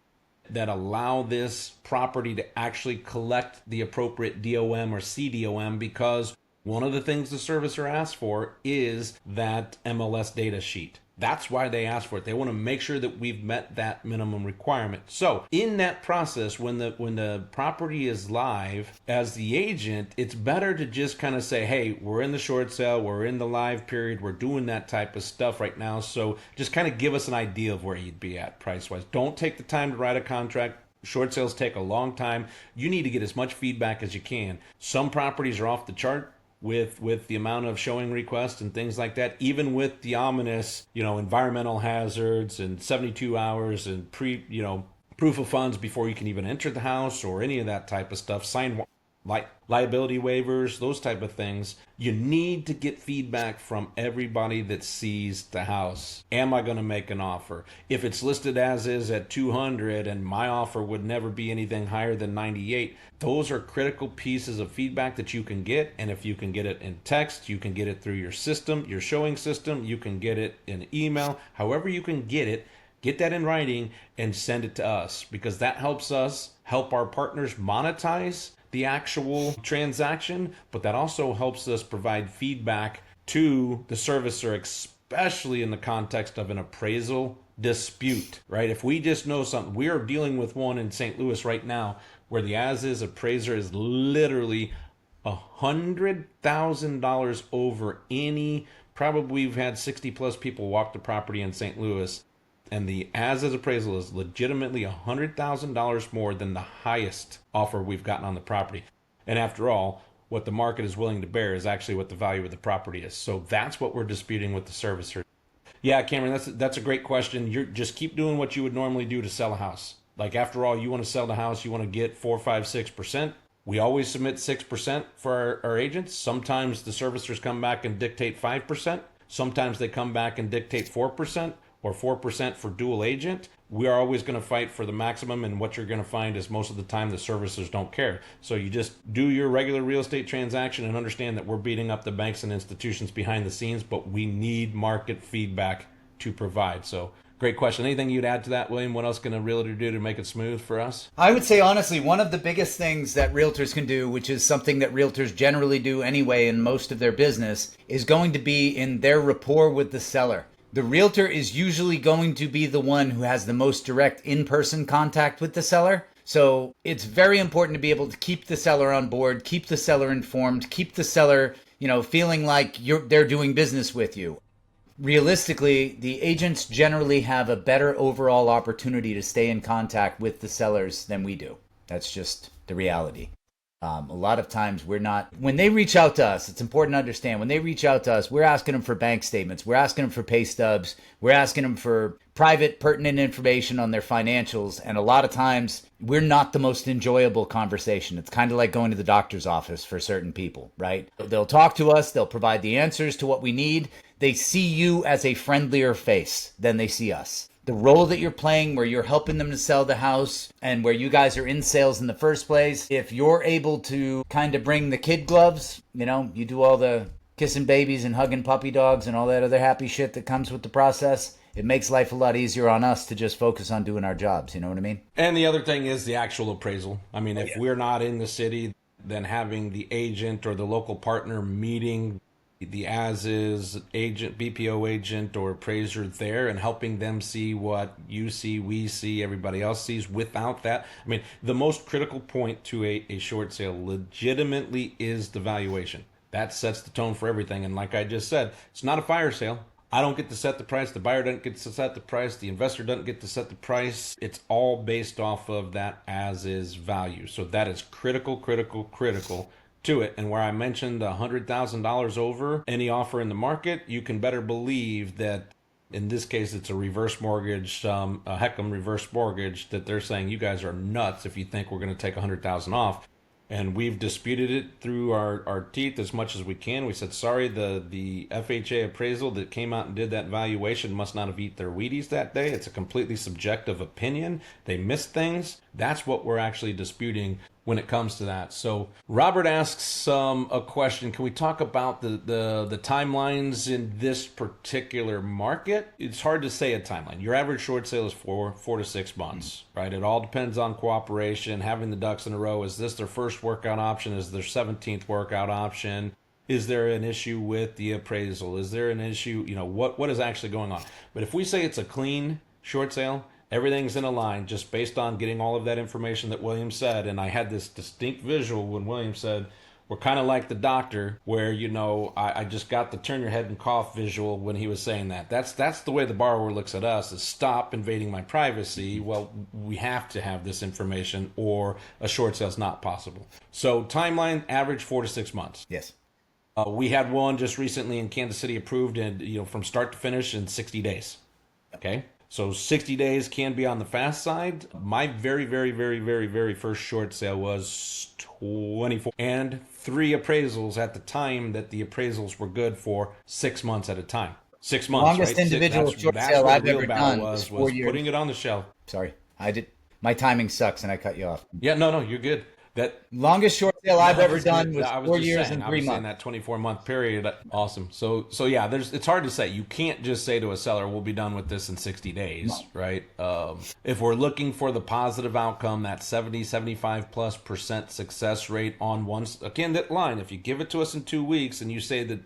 that allow this property to actually collect the appropriate DOM or CDOM, because one of the things the servicer asks for is that MLS data sheet. That's why they ask for it. They want to make sure that we've met that minimum requirement. So in that process, when the property is live, as the agent, it's better to just kind of say, hey, we're in the short sale, we're in the live period, we're doing that type of stuff right now. So just kind of give us an idea of where you'd be at price-wise. Don't take the time to write a contract. Short sales take a long time. You need to get as much feedback as you can. Some properties are off the chart with the amount of showing requests and things like that, even with the ominous, environmental hazards and 72 hours and proof of funds before you can even enter the house or any of that type of stuff. Signed like liability waivers, those type of things. You need to get feedback from everybody that sees the house. Am I going to make an offer? If it's listed as is at 200 and my offer would never be anything higher than 98, those are critical pieces of feedback that you can get. And if you can get it in text, you can get it through your system, your showing system, you can get it in email, however you can get it. Get that in writing and send it to us, because that helps us help our partners monetize the actual transaction, but that also helps us provide feedback to the servicer, especially in the context of an appraisal dispute, right? If we just know something, we are dealing with one in St. Louis right now where the as-is appraiser is literally $100,000 over any. Probably we've had 60 plus people walk the property in St. Louis, and the as-is appraisal is legitimately $100,000 more than the highest offer we've gotten on the property. And after all, what the market is willing to bear is actually what the value of the property is. So that's what we're disputing with the servicer. Yeah, Cameron, that's a great question. You're just keep doing what you would normally do to sell a house. Like, after all, you want to sell the house, you want to get 4, 5, 6%. We always submit 6% for our agents. Sometimes the servicers come back and dictate 5%. Sometimes they come back and dictate 4%. Or 4% for dual agent. We are always going to fight for the maximum, and what you're going to find is most of the time the servicers don't care. So you just do your regular real estate transaction and understand that we're beating up the banks and institutions behind the scenes, but we need market feedback to provide. So great question. Anything you'd add to that, William? What else can a realtor do to make it smooth for us? I would say, honestly, one of the biggest things that realtors can do, which is something that realtors generally do anyway in most of their business, is going to be in their rapport with the seller. The realtor is usually going to be the one who has the most direct in-person contact with the seller. So it's very important to be able to keep the seller on board, keep the seller informed, keep the seller, feeling like they're doing business with you. Realistically, the agents generally have a better overall opportunity to stay in contact with the sellers than we do. That's just the reality. A lot of times when they reach out to us, it's important to understand, when they reach out to us, we're asking them for bank statements, we're asking them for pay stubs, we're asking them for private, pertinent information on their financials. And a lot of times we're not the most enjoyable conversation. It's kind of like going to the doctor's office for certain people, right? They'll talk to us, they'll provide the answers to what we need. They see you as a friendlier face than they see us. The role that you're playing, where you're helping them to sell the house and where you guys are in sales in the first place, if you're able to kind of bring the kid gloves, you do all the kissing babies and hugging puppy dogs and all that other happy shit that comes with the process, it makes life a lot easier on us to just focus on doing our jobs. You know what I mean? And the other thing is the actual appraisal. I mean, if we're not in the city, then having the agent or the local partner meeting the as-is agent, BPO agent, or appraiser there and helping them see what you see, we see, everybody else sees. Without that, I mean, the most critical point to a short sale legitimately is the valuation. That sets the tone for everything. And like I just said, it's not a fire sale. I don't get to set the price. The buyer doesn't get to set the price. The investor doesn't get to set the price. It's all based off of that as-is value. So that is critical to it. And where I mentioned $100,000 over any offer in the market, you can better believe that in this case it's a reverse mortgage, a Heckam reverse mortgage, that they're saying you guys are nuts if you think we're going to take $100,000 off. And we've disputed it through our teeth as much as we can. We said, sorry, the FHA appraisal that came out and did that valuation must not have eaten their Wheaties that day. It's a completely subjective opinion. They missed things. That's what we're actually disputing when it comes to that. So Robert asks a question. Can we talk about the timelines in this particular market? It's hard to say a timeline. Your average short sale is 4 to 6 months, right? It all depends on cooperation, having the ducks in a row. Is this their first workout option? Is their 17th workout option? Is there an issue with the appraisal? Is there an issue, what is actually going on? But if we say it's a clean short sale, everything's in a line just based on getting all of that information that William said. And I had this distinct visual when William said, we're kind of like the doctor, where, I just got the turn your head and cough visual when he was saying that. That's the way the borrower looks at us, is stop invading my privacy. Well, we have to have this information or a short sale is not possible. So timeline, average 4 to 6 months. Yes. We had one just recently in Kansas City approved, and from start to finish in 60 days. Okay. So 60 days can be on the fast side. My very, very, very, very, very first short sale was 24 and 3 appraisals at the time that the appraisals were good for 6 months at a time. 6 months, Longest right? Six, individual short that's sale where the I've real ever battle done was was 4 years. putting it on the shelf. Sorry, I did. My timing sucks, and I cut you off. Yeah, no, you're good. That Longest short sale No, I've I ever was gonna. done was I was four just years saying. and three Obviously, in months. that 24-month period, awesome. So yeah. It's hard to say. You can't just say to a seller, "We'll be done with this in 60 days," right? If we're looking for the positive outcome, that 70-75+% success rate on one again that line. If you give it to us in 2 weeks and you say that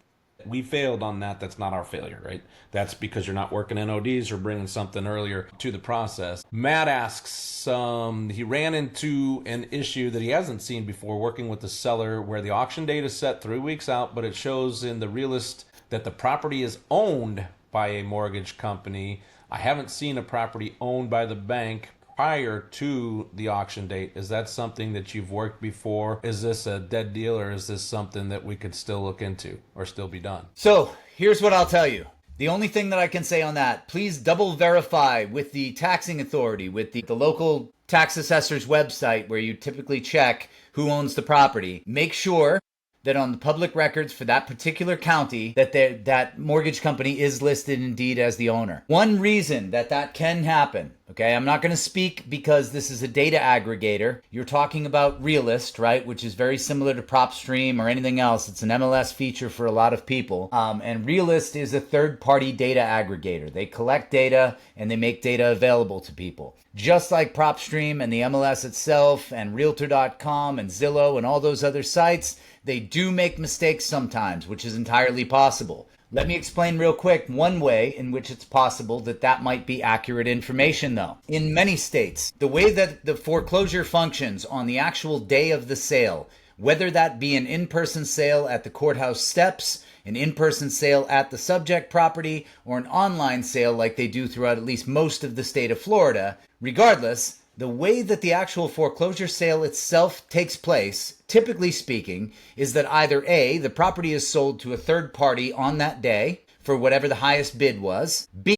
we failed on that, that's not our failure, right? That's because you're not working NODs or bringing something earlier to the process. Matt asks, he ran into an issue that he hasn't seen before working with the seller where the auction date is set 3 weeks out, but it shows in the realist that the property is owned by a mortgage company. I haven't seen a property owned by the bank prior to the auction date. Is that something that you've worked before? Is this a dead deal, or is this something that we could still look into or still be done? So here's what I'll tell you. The only thing that I can say on that, please double verify with the taxing authority, with the local tax assessor's website where you typically check who owns the property. Make sure that on the public records for that particular county that mortgage company is listed indeed as the owner. One reason that can happen, okay, I'm not going to speak because this is a data aggregator. You're talking about Realist, right, which is very similar to PropStream or anything else. It's an MLS feature for a lot of people. And Realist is a third-party data aggregator. They collect data and they make data available to people. Just like PropStream and the MLS itself and Realtor.com and Zillow and all those other sites, they do make mistakes sometimes, which is entirely possible. Let me explain real quick one way in which it's possible that might be accurate information, though. In many states, the way that the foreclosure functions on the actual day of the sale, whether that be an in-person sale at the courthouse steps, an in-person sale at the subject property, or an online sale like they do throughout at least most of the state of Florida, regardless, the way that the actual foreclosure sale itself takes place, typically speaking, is that either A, the property is sold to a third party on that day for whatever the highest bid was, B,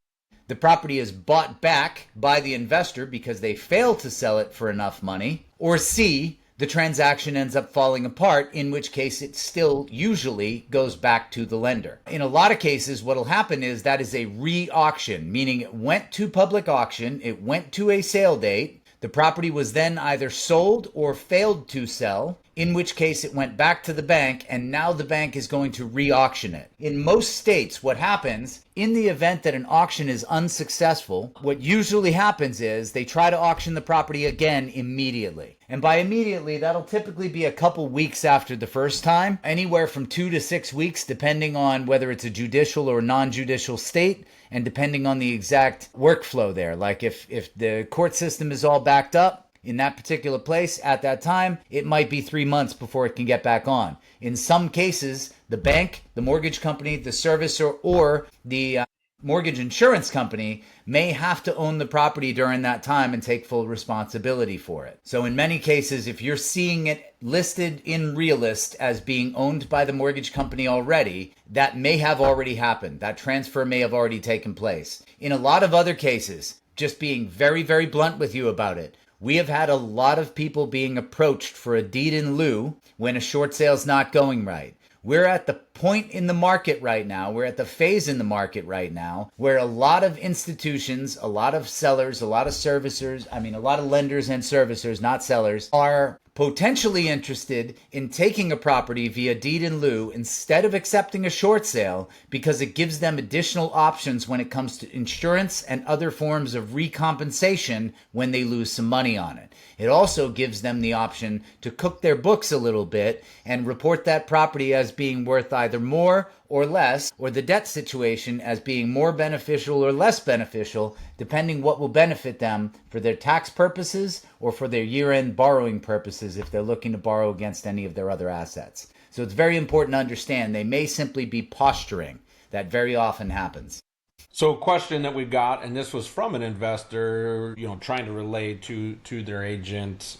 the property is bought back by the investor because they failed to sell it for enough money, or C, the transaction ends up falling apart, in which case it still usually goes back to the lender. In a lot of cases, what will happen is that is a re-auction, meaning it went to public auction, it went to a sale date, the property was then either sold or failed to sell, in which case it went back to the bank, and now the bank is going to re-auction it. In most states, what happens, in the event that an auction is unsuccessful, what usually happens is they try to auction the property again immediately. And by immediately, that'll typically be a couple weeks after the first time, anywhere from 2 to 6 weeks, depending on whether it's a judicial or non-judicial state, and depending on the exact workflow there. Like if the court system is all backed up in that particular place at that time, it might be 3 months before it can get back on. In some cases, the bank, the mortgage company, the servicer, or the mortgage insurance company may have to own the property during that time and take full responsibility for it. So in many cases, if you're seeing it listed in Realist as being owned by the mortgage company already, that may have already happened. That transfer may have already taken place. In a lot of other cases, just being very, very blunt with you about it, we have had a lot of people being approached for a deed in lieu when a short sale's not going right. We're at the point in the market right now, we're at the phase in the market right now where a lot of institutions, a lot of sellers, a lot of servicers, a lot of lenders and servicers, not sellers, are potentially interested in taking a property via deed in lieu instead of accepting a short sale because it gives them additional options when it comes to insurance and other forms of recompensation when they lose some money on it. It also gives them the option to cook their books a little bit and report that property as being worth either more or less, or the debt situation as being more beneficial or less beneficial, depending what will benefit them for their tax purposes or for their year-end borrowing purposes if they're looking to borrow against any of their other assets. So it's very important to understand they may simply be posturing. That very often happens. So a question that we've got, and this was from an investor, trying to relay to their agent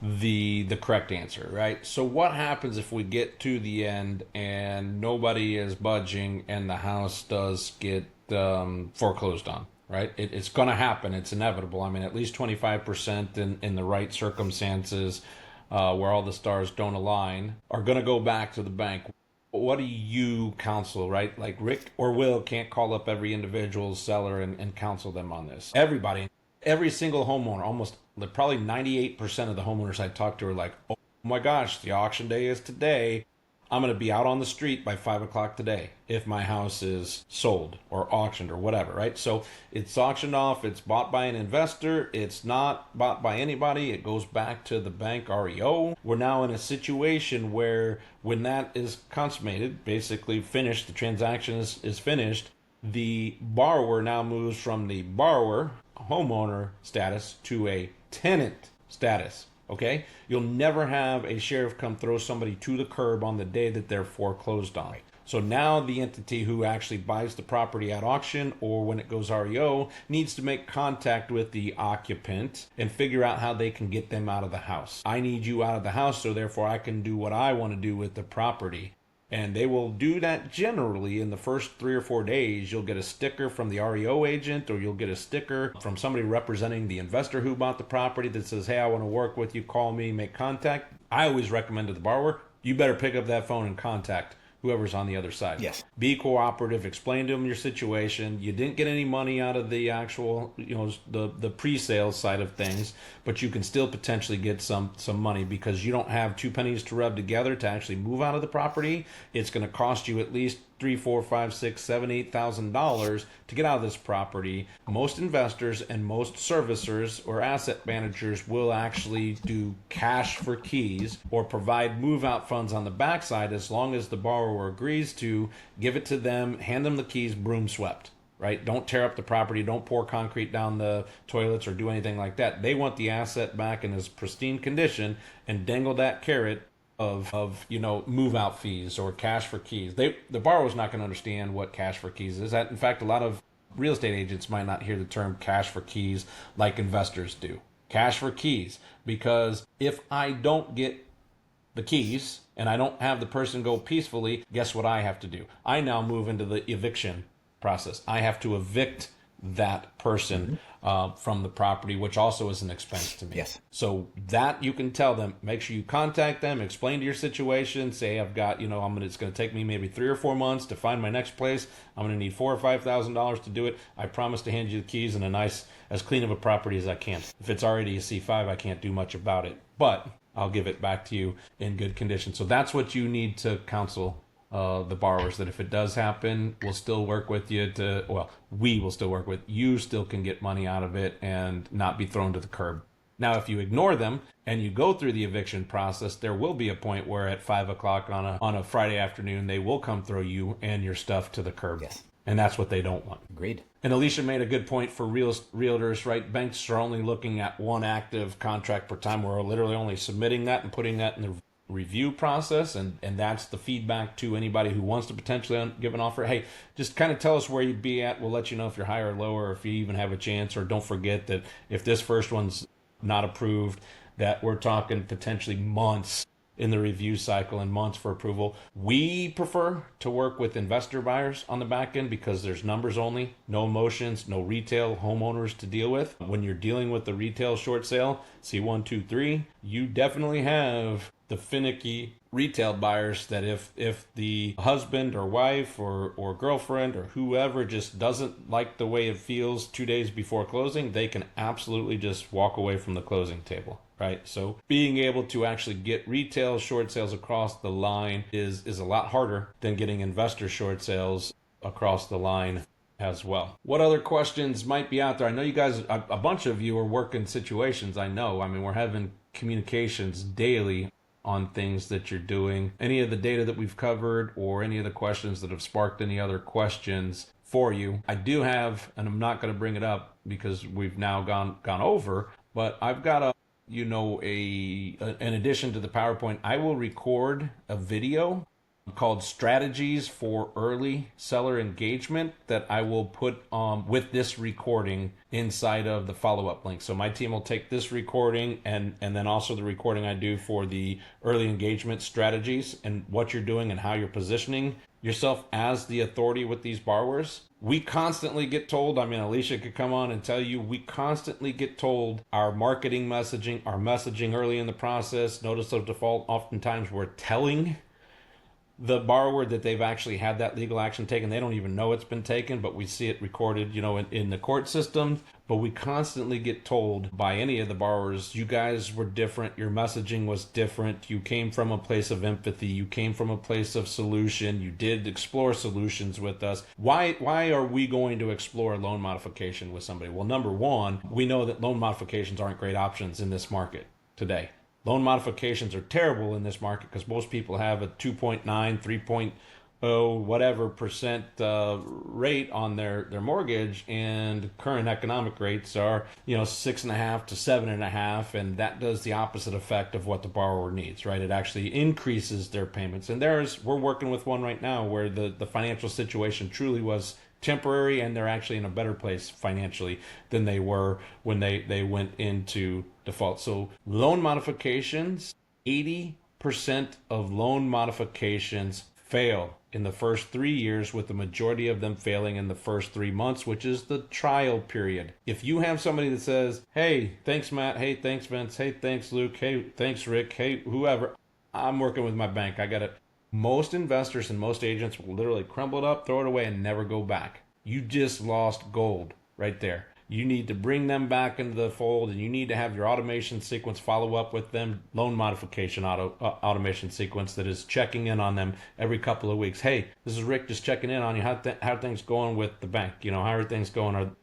the correct answer, right? So what happens if we get to the end and nobody is budging and the house does get foreclosed on? right? It's going to happen. It's inevitable. I mean, at least 25% in the right circumstances where all the stars don't align are going to go back to the bank. What do you counsel, right? Like Rick or Will can't call up every individual seller and counsel them on this. Everybody, every single homeowner, almost probably 98% of the homeowners I talk to are like, oh my gosh, the auction day is today. I'm going to be out on the street by 5 o'clock today if my house is sold or auctioned or whatever, right? So it's auctioned off, it's bought by an investor, it's not bought by anybody, it goes back to the bank REO. We're now in a situation where when that is consummated, basically finished, the transaction is finished, the borrower now moves from the borrower, homeowner status to a tenant status. Okay, you'll never have a sheriff come throw somebody to the curb on the day that they're foreclosed on. Right. So now the entity who actually buys the property at auction or when it goes REO needs to make contact with the occupant and figure out how they can get them out of the house. I need you out of the house, so therefore I can do what I want to do with the property. And they will do that generally in the first 3 or 4 days. You'll get a sticker from the REO agent, or you'll get a sticker from somebody representing the investor who bought the property that says, hey, I want to work with you, call me, make contact. I always recommend to the borrower, you better pick up that phone and contact whoever's on the other side. Yes. Be cooperative, explain to them your situation. You didn't get any money out of the actual, the pre-sale side of things, but you can still potentially get some money because you don't have two pennies to rub together to actually move out of the property. It's going to cost you at least $3, $4, $5, $6, $7, $8,000 to get out of this property. Most investors and most servicers or asset managers will actually do cash for keys or provide move-out funds on the backside as long as the borrower agrees to give it to them, hand them the keys, broom swept. Right? Don't tear up the property. Don't pour concrete down the toilets or do anything like that. They want the asset back in its pristine condition and dangle that carrot of move out fees or cash for keys. The borrower's not going to understand what cash for keys is. In fact, a lot of real estate agents might not hear the term cash for keys like investors do. Cash for keys, because if I don't get the keys and I don't have the person go peacefully, guess what I have to do? I now move into the eviction process. I have to evict that person from the property, which also is an expense to me. Yes. So that you can tell them, make sure you contact them, explain to your situation, say I've got, it's going to take me maybe 3 or 4 months to find my next place. I'm going to need $4,000 or $5,000 to do it. I promise to hand you the keys in a nice, as clean of a property as I can. If it's already a C5, I can't do much about it, but I'll give it back to you in good condition. So that's what you need to counsel the borrowers, that if it does happen, we'll still work with you we will still work with you, still can get money out of it and not be thrown to the curb. Now, if you ignore them and you go through the eviction process, there will be a point where at 5 o'clock on a Friday afternoon, they will come throw you and your stuff to the curb. Yes. And that's what they don't want. Agreed. And Alicia made a good point for realtors, right? Banks are only looking at one active contract per time. We're literally only submitting that and putting that in the review process, and that's the feedback to anybody who wants to potentially give an offer. Hey, just kind of tell us where you'd be at. We'll let you know if you're higher or lower, or if you even have a chance. Or don't forget that if this first one's not approved, that we're talking potentially months in the review cycle and months for approval. We prefer to work with investor buyers on the back end because there's numbers only, no emotions, no retail homeowners to deal with. When you're dealing with the retail short sale, C1, 2, 3, you definitely have the finicky retail buyers that if the husband or wife or girlfriend or whoever just doesn't like the way it feels 2 days before closing, they can absolutely just walk away from the closing table. Right. So being able to actually get retail short sales across the line is a lot harder than getting investor short sales across the line as well. What other questions might be out there? I know you guys, a bunch of you are working situations. I know. I mean, we're having communications daily on things that you're doing. Any of the data that we've covered or any of the questions that have sparked any other questions for you. I do have, and I'm not going to bring it up because we've now gone over, but I've got in addition to the PowerPoint, I will record a video called Strategies for Early Seller Engagement that I will put with this recording inside of the follow-up link. So my team will take this recording and then also the recording I do for the early engagement strategies and what you're doing and how you're positioning yourself as the authority with these borrowers. We constantly get told, I mean, Alicia could come on and tell you, we constantly get told our marketing messaging, our messaging early in the process, notice of default, oftentimes we're telling the borrower that they've actually had that legal action taken. They don't even know it's been taken, but we see it recorded, in the court system. But we constantly get told by any of the borrowers, you guys were different. Your messaging was different. You came from a place of empathy. You came from a place of solution. You did explore solutions with us. Why are we going to explore loan modification with somebody? Well, number one, we know that loan modifications aren't great options in this market today. Loan modifications are terrible in this market because most people have a 2.9, 3.0, whatever percent rate on their mortgage, and current economic rates are 6.5 to 7.5, and that does the opposite effect of what the borrower needs, right? It actually increases their payments. And we're working with one right now where the financial situation truly was temporary, and they're actually in a better place financially than they were when they went into default. So loan modifications, 80% of loan modifications fail in the first 3 years, with the majority of them failing in the first 3 months, which is the trial period. If you have somebody that says, hey, thanks Matt, hey, thanks Vince, hey, thanks Luke, hey, thanks Rick, hey, whoever, I'm working with my bank, I got it. Most investors and most agents will literally crumble it up, throw it away, and never go back. You just lost gold right there. You need to bring them back into the fold, and you need to have your automation sequence follow up with them, loan modification automation sequence that is checking in on them every couple of weeks. Hey, this is Rick just checking in on you. How are things going with the bank? How are things going?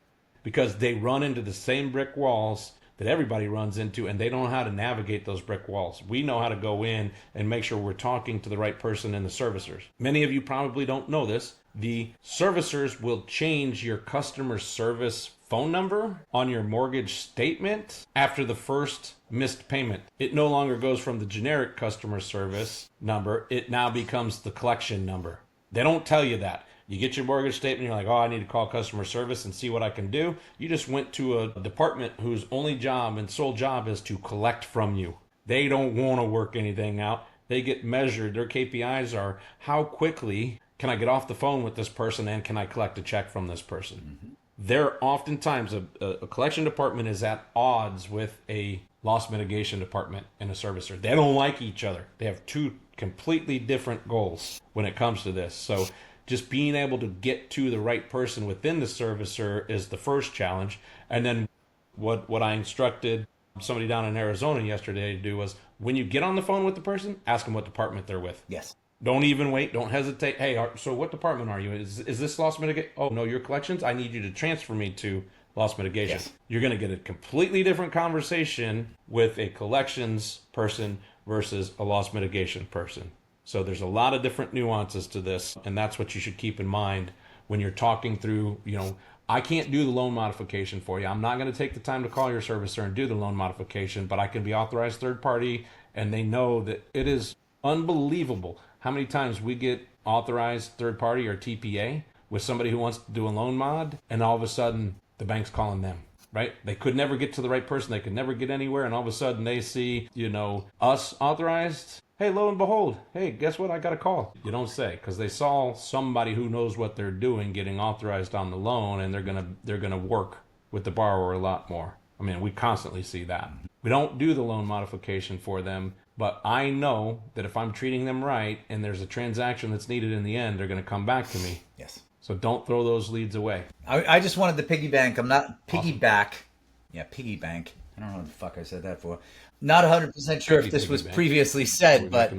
Because they run into the same brick walls that everybody runs into, and they don't know how to navigate those brick walls. We know how to go in and make sure we're talking to the right person in the servicers. Many of you probably don't know this. The servicers will change your customer service phone number on your mortgage statement after the first missed payment. It no longer goes from the generic customer service number. It now becomes the collection number. They don't tell you that. You get your mortgage statement, you're like, oh, I need to call customer service and see what I can do. You just went to a department whose only job and sole job is to collect from you. They don't want to work anything out. They get measured. Their KPIs are how quickly can I get off the phone with this person and can I collect a check from this person? Mm-hmm. They're oftentimes, a collection department is at odds with a loss mitigation department and a servicer. They don't like each other. They have two completely different goals when it comes to this. So just being able to get to the right person within the servicer is the first challenge. And then what I instructed somebody down in Arizona yesterday to do was, when you get on the phone with the person, ask them what department they're with. Yes. Don't even wait. Don't hesitate. Hey, so what department are you? Is this loss mitigation? Oh, no, your collections? I need you to transfer me to loss mitigation. Yes. You're going to get a completely different conversation with a collections person versus a loss mitigation person. So there's a lot of different nuances to this, and that's what you should keep in mind when you're talking through, I can't do the loan modification for you. I'm not going to take the time to call your servicer and do the loan modification, but I can be authorized third party, and they know that it is unbelievable how many times we get authorized third party or TPA with somebody who wants to do a loan mod, and all of a sudden the bank's calling them, right? They could never get to the right person. They could never get anywhere, and all of a sudden they see, us authorized. Hey, lo and behold, hey, guess what? I got a call. You don't say, because they saw somebody who knows what they're doing getting authorized on the loan, and they're gonna work with the borrower a lot more. I mean, we constantly see that. We don't do the loan modification for them, but I know that if I'm treating them right and there's a transaction that's needed in the end, they're going to come back to me. Yes. So don't throw those leads away. I just wanted to piggyback. I'm not piggyback. Awesome. Yeah, piggy bank. I don't know what the fuck I said that for. Not 100% sure if this was previously said, but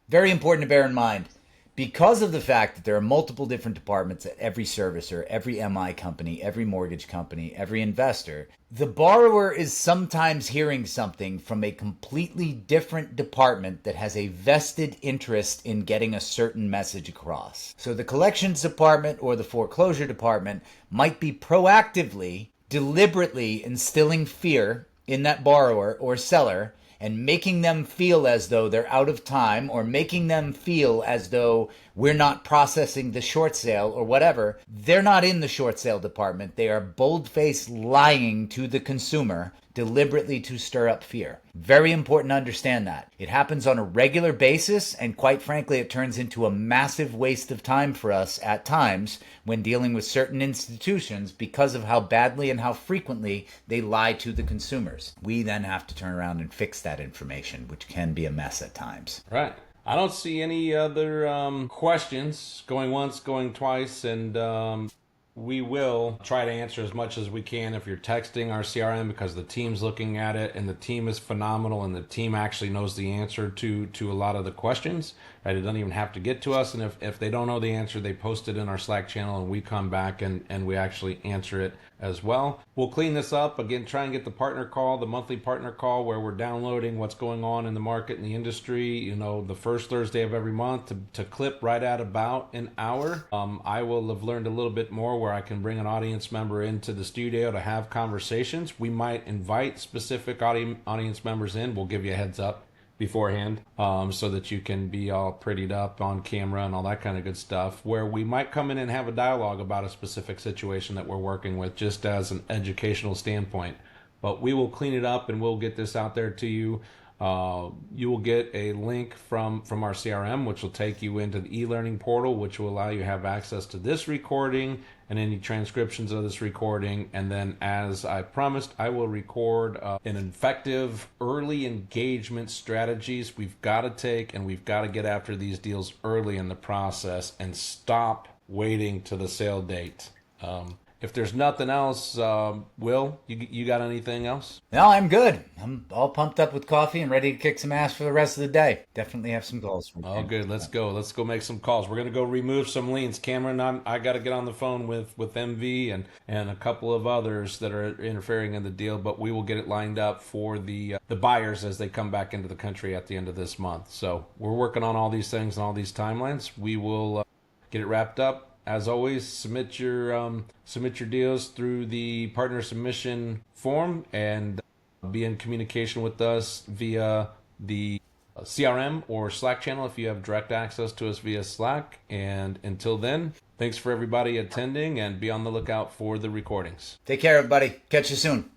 very important to bear in mind. Because of the fact that there are multiple different departments at every servicer, every MI company, every mortgage company, every investor, the borrower is sometimes hearing something from a completely different department that has a vested interest in getting a certain message across. So the collections department or the foreclosure department might be proactively, deliberately instilling fear in that borrower or seller and making them feel as though they're out of time, or making them feel as though we're not processing the short sale or whatever, they're not in the short sale department. They are bold-faced lying to the consumer deliberately to stir up fear. Very important to understand that. It happens on a regular basis, and quite frankly, it turns into a massive waste of time for us at times when dealing with certain institutions because of how badly and how frequently they lie to the consumers. We then have to turn around and fix that information, which can be a mess at times. Right. I don't see any other questions going once, going twice, and we will try to answer as much as we can if you're texting our CRM, because the team's looking at it and the team is phenomenal and the team actually knows the answer to a lot of the questions. Right? It doesn't even have to get to us, and if they don't know the answer, they post it in our Slack channel and we come back and we actually answer it as well. We'll clean this up again, try and get the partner call, the monthly partner call, where we're downloading what's going on in the market and the industry, the first Thursday of every month to clip right at about an hour. I will have learned a little bit more where I can bring an audience member into the studio to have conversations. We might invite specific audience members in. We'll give you a heads up beforehand, so that you can be all prettied up on camera and all that kind of good stuff, where we might come in and have a dialogue about a specific situation that we're working with, just as an educational standpoint. But we will clean it up and we'll get this out there to you. You will get a link from our CRM, which will take you into the e-learning portal, which will allow you to have access to this recording and any transcriptions of this recording. And then, as I promised, I will record an effective early engagement strategies we've got to take, and we've got to get after these deals early in the process and stop waiting to the sale date. If there's nothing else, Will, you got anything else? No, I'm good. I'm all pumped up with coffee and ready to kick some ass for the rest of the day. Definitely have some goals. Oh, good. Let's go. Let's go make some calls. We're going to go remove some liens. Cameron, I got to get on the phone with MV and a couple of others that are interfering in the deal, but we will get it lined up for the buyers as they come back into the country at the end of this month. So we're working on all these things and all these timelines. We will get it wrapped up. As always, submit your deals through the partner submission form and be in communication with us via the CRM or Slack channel if you have direct access to us via Slack. And until then, thanks for everybody attending, and be on the lookout for the recordings. Take care, everybody. Catch you soon.